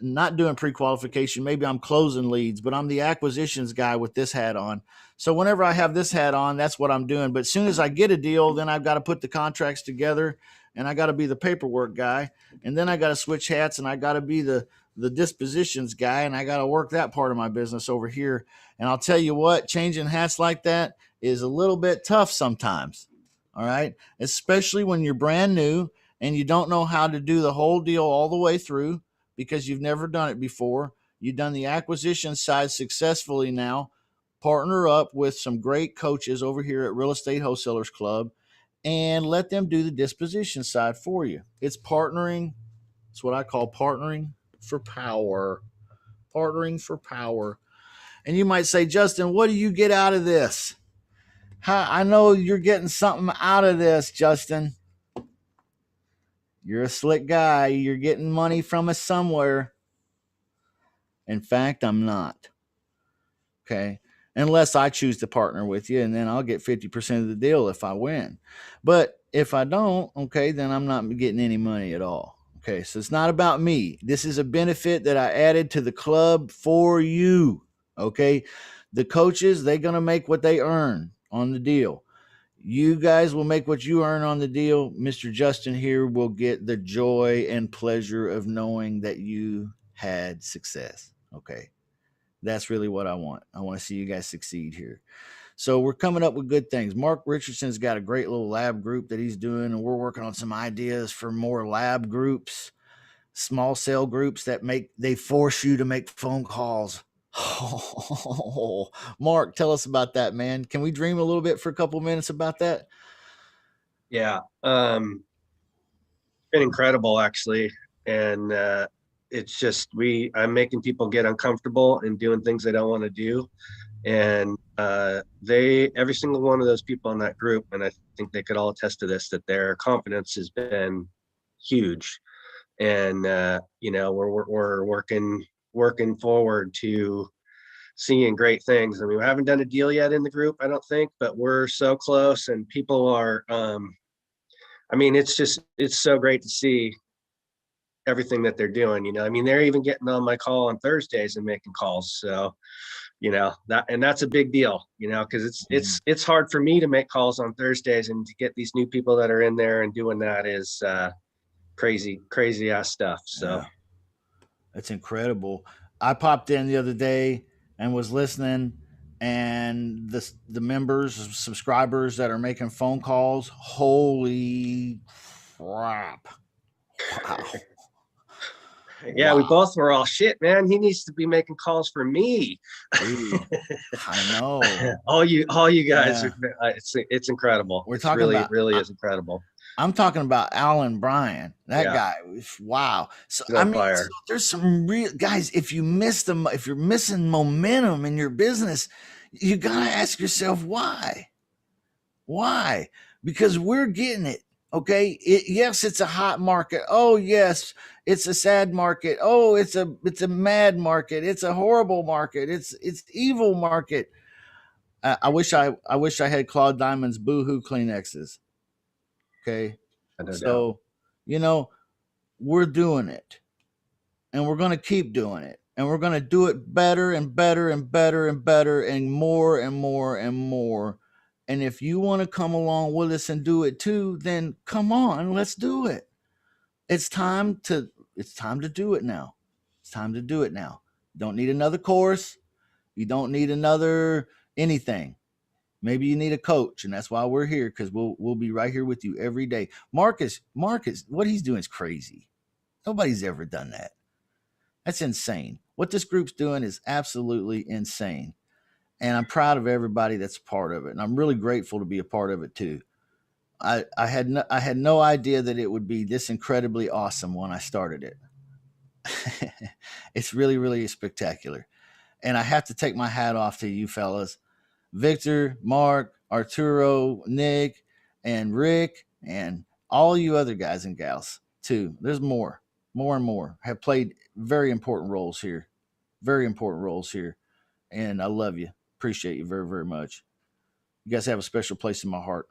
not doing pre-qualification. Maybe I'm closing leads, but I'm the acquisitions guy with this hat on. So whenever I have this hat on, that's what I'm doing. But as soon as I get a deal, then I've got to put the contracts together and I got to be the paperwork guy. And then I got to switch hats and I got to be the dispositions guy. And I got to work that part of my business over here. And I'll tell you what, changing hats like that is a little bit tough sometimes. All right. Especially when you're brand new and you don't know how to do the whole deal all the way through because you've never done it before. You've done the acquisition side successfully now. Partner up with some great coaches over here at Real Estate Wholesalers Club and let them do the disposition side for you. It's partnering. It's what I call partnering for power. Partnering for power. And you might say, Justin, what do you get out of this? I know you're getting something out of this, Justin. You're a slick guy. You're getting money from us somewhere. In fact, I'm not. Okay. unless I choose to partner with you, and then I'll get 50% of the deal if I win. But if I don't, okay, then I'm not getting any money at all. Okay, so it's not about me. This is a benefit that I added to the club for you. Okay, the coaches, they're going to make what they earn on the deal. You guys will make what you earn on the deal. Mr. Justin here will get the joy and pleasure of knowing that you had success. Okay. That's really what I want. I want to see you guys succeed here. So we're coming up with good things. Mark Richardson's got a great little lab group that he's doing, and we're working on some ideas for more lab groups, small cell groups that they force you to make phone calls. Oh, Mark, tell us about that, man. Can we dream a little bit for a couple minutes about that? Yeah. Been incredible, actually. And it's just I'm making people get uncomfortable and doing things they don't want to do. And every single one of those people in that group, and I think they could all attest to this, that their confidence has been huge. And we're working forward to seeing great things. I mean, we haven't done a deal yet in the group, I don't think, but we're so close, and people are I mean, it's so great to see everything that they're doing. I mean, they're even getting on my call on Thursdays and making calls. So, that's a big deal, because it's hard for me to make calls on Thursdays, and to get these new people that are in there and doing that is crazy ass stuff. So yeah. That's incredible. I popped in the other day and was listening, and the members, subscribers that are making phone calls, holy crap. Wow. Yeah, we both were all shit, man. He needs to be making calls for me. Dude, I know. all you guys, it's incredible. We're talking about, really is incredible. I'm talking about Alan Bryan. That guy, wow. So I mean, so there's some real guys. If you're missing momentum in your business, you gotta ask yourself why. Why? Because we're getting it. Okay. Yes, it's a hot market. Oh, yes, it's a sad market. Oh, it's a mad market. It's a horrible market. It's evil market. I wish I had Claude Diamond's Boohoo Kleenexes. Okay. So, we're doing it, and we're going to keep doing it, and we're going to do it better and better and better and better and more and more and more. And if you want to come along with us and do it too, then come on, let's do it. It's time to do it now. It's time to do it now. You don't need another course. You don't need another anything. Maybe you need a coach, and that's why we're here, because we'll be right here with you every day. Marcus, what he's doing is crazy. Nobody's ever done that. That's insane. What this group's doing is absolutely insane. And I'm proud of everybody that's part of it. And I'm really grateful to be a part of it too. I had no idea that it would be this incredibly awesome when I started it. It's really, really spectacular. And I have to take my hat off to you fellas. Victor, Mark, Arturo, Nick, and Rick, and all you other guys and gals too. There's more and more have played very important roles here. And I love you. Appreciate you very, very much. You guys have a special place in my heart.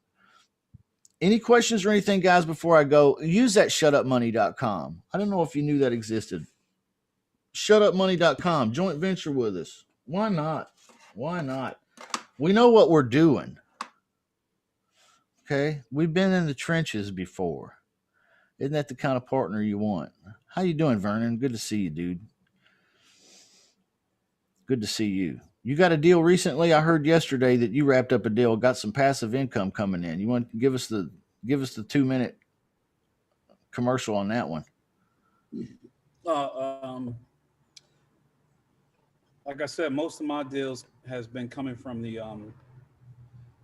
Any questions or anything, guys, before I go? Use that shutupmoney.com. I don't know if you knew that existed. Shutupmoney.com. Joint venture with us. Why not? We know what we're doing. Okay? We've been in the trenches before. Isn't that the kind of partner you want? How you doing, Vernon? Good to see you, dude. Good to see you. You got a deal recently? I heard yesterday that you wrapped up a deal, got some passive income coming in. You want to give us the 2-minute commercial on that one? Like I said, most of my deals has been coming from the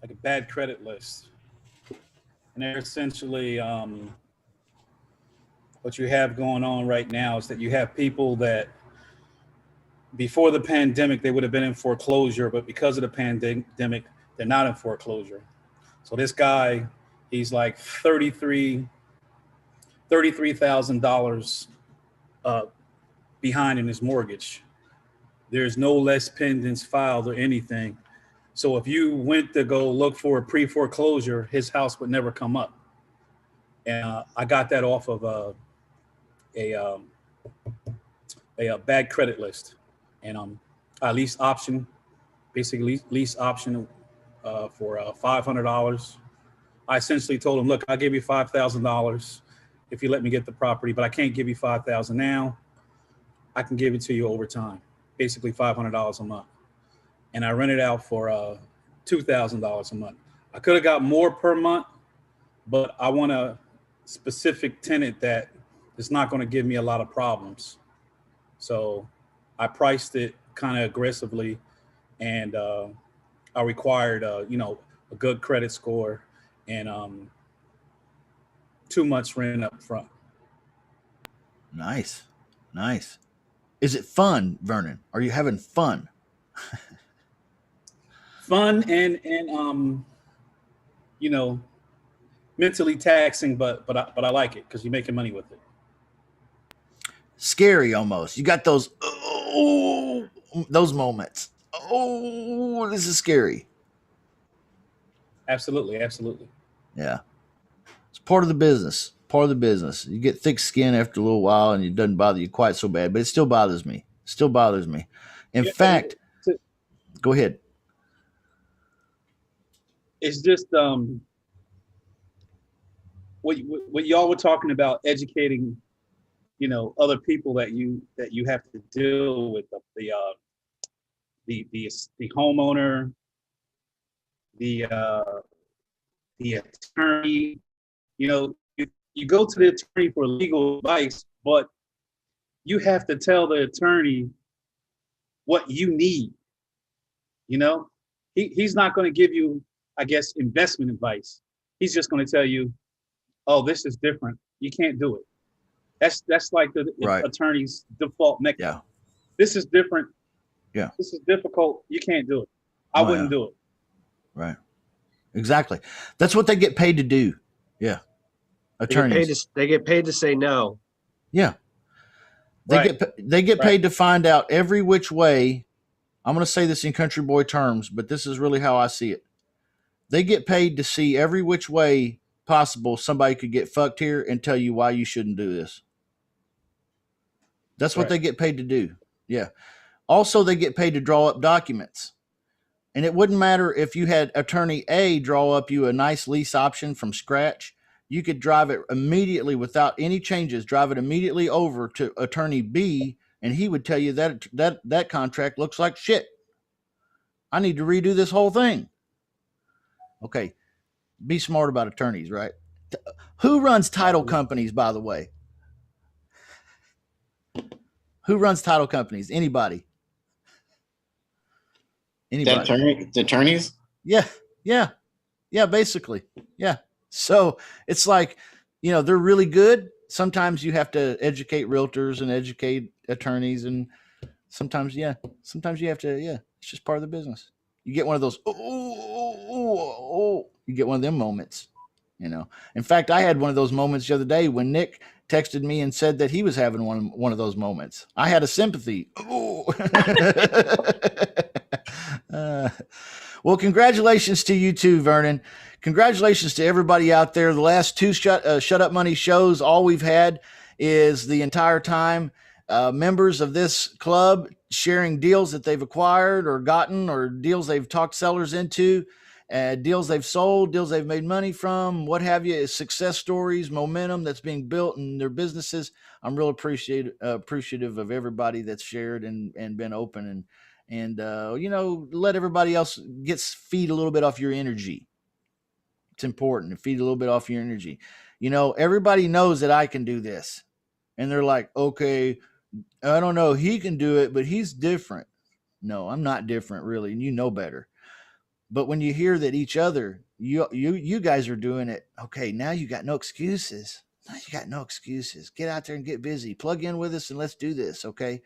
like a bad credit list, and they're essentially what you have going on right now is that you have people that before the pandemic they would have been in foreclosure, but because of the pandemic they're not in foreclosure. So this guy, he's like $33,000 behind in his mortgage. There's no less pendants filed or anything. So if you went to go look for a pre-foreclosure, his house would never come up. And I got that off of a bad credit list. And I lease option, basically lease option for $500. I essentially told him, look, I'll give you $5,000 if you let me get the property, but I can't give you $5,000 now. I can give it to you over time, basically $500 a month. And I rent it out for $2,000 a month. I could have got more per month, but I want a specific tenant that is not going to give me a lot of problems. So I priced it kind of aggressively, and I required, a good credit score and 2 months rent up front. Nice. Is it fun, Vernon? Are you having fun? Fun and mentally taxing, but I like it because you're making money with it. Scary almost. You got those moments. Oh, this is scary. Absolutely. Yeah. It's part of the business. You get thick skin after a little while and it doesn't bother you quite so bad, but it still bothers me. In fact, go ahead. It's just what y'all were talking about, educating, other people that you have to deal with, the homeowner, the attorney. You go to the attorney for legal advice, but you have to tell the attorney what you need. He's not going to give you, I guess, investment advice. He's just going to tell you, oh, this is different. You can't do it. That's like the attorney's default mechanism. Yeah. This is different. Yeah. This is difficult. You can't do it. I wouldn't do it. Right. Exactly. That's what they get paid to do. Yeah. Attorneys. They get paid to say no. Yeah. They get paid to find out every which way. I'm going to say this in country boy terms, but this is really how I see it. They get paid to see every which way possible somebody could get fucked here and tell you why you shouldn't do this. That's what they get paid to do. Yeah. Also, they get paid to draw up documents. And it wouldn't matter if you had attorney A draw up you a nice lease option from scratch. You could drive it immediately without any changes, drive it immediately over to attorney B, and he would tell you that contract looks like shit. I need to redo this whole thing. Okay. Be smart about attorneys, right? Who runs title companies, by the way? Who runs title companies? Anybody? The attorneys? Yeah, basically. Yeah. So it's like, they're really good. Sometimes you have to educate realtors and educate attorneys, and sometimes you have to, it's just part of the business. You get one of those, you get one of them moments, In fact, I had one of those moments the other day when Nick texted me and said that he was having one of those moments. I had a sympathy. Well, congratulations to you too, Vernon. Congratulations to everybody out there. The last two Shut Up Money shows, all we've had is the entire time members of this club sharing deals that they've acquired or gotten, or deals they've talked sellers into, deals they've sold, deals they've made money from, what have you, success stories, momentum that's being built in their businesses. I'm real appreciative of everybody that's shared and been open and let everybody else feed a little bit off your energy. It's important to feed a little bit off your energy. Everybody knows that I can do this, and they're like, okay, I don't know, he can do it, but he's different. No, I'm not different, really, and you know better. But when you hear that each other, you guys are doing it, okay, now you got no excuses. Get out there and get busy. Plug in with us and let's do this, okay?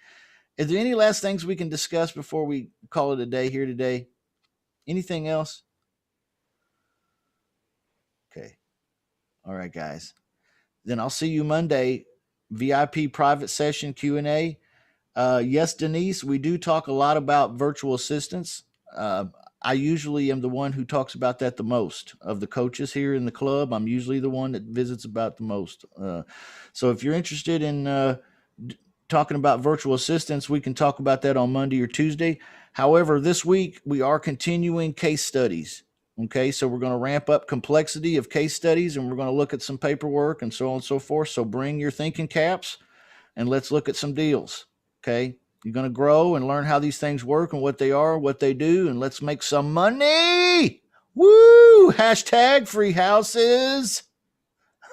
Is there any last things we can discuss before we call it a day here today? Anything else? Okay. All right, guys. Then I'll see you Monday, VIP private session Q&A. Yes, Denise, we do talk a lot about virtual assistants. I usually am the one who talks about that the most of the coaches here in the club. I'm usually the one that visits about the most. So if you're interested in talking about virtual assistants, we can talk about that on Monday or Tuesday. However, this week we are continuing case studies. Okay, so we're going to ramp up complexity of case studies, and we're going to look at some paperwork and so on and so forth. So bring your thinking caps and let's look at some deals. Okay, you're going to grow and learn how these things work and what they are, what they do, and let's make some money. Woo! Hashtag free houses.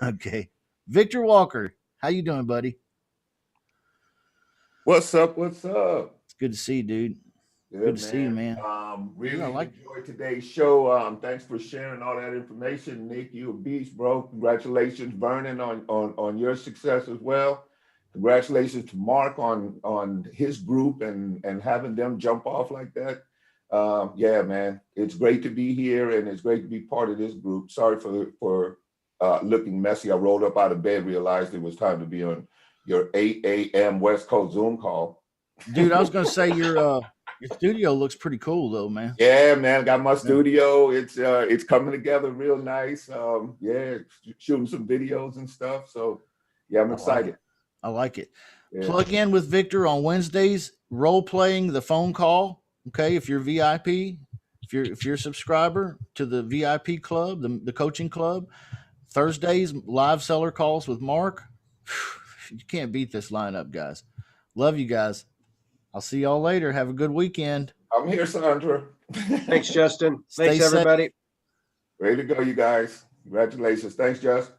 Okay, Victor Walker, how you doing, buddy? What's up? What's up? It's good to see you, dude. Good to see you, man. Really Yeah, enjoyed today's show. Thanks for sharing all that information, Nick. You a beast, bro. Congratulations, Vernon, on your success as well. Congratulations to Mark on his group and having them jump off like that. Yeah, man, it's great to be here and it's great to be part of this group. Sorry for looking messy. I rolled up out of bed, realized it was time to be on your 8 a.m. West Coast Zoom call. Dude, I was going to say your studio looks pretty cool though, man. Yeah, man, got my studio. It's coming together real nice. Yeah, shooting some videos and stuff. So yeah, I'm excited. I like it. Yeah. Plug in with Victor on Wednesdays, role playing the phone call. Okay, if you're VIP, if you're a subscriber to the VIP club, the coaching club. Thursdays, live seller calls with Mark. You can't beat this lineup, guys. Love you guys. I'll see y'all later. Have a good weekend. I'm here, Sandra. Thanks, Justin. Thanks, everybody. Ready to go, you guys. Congratulations. Thanks, Justin.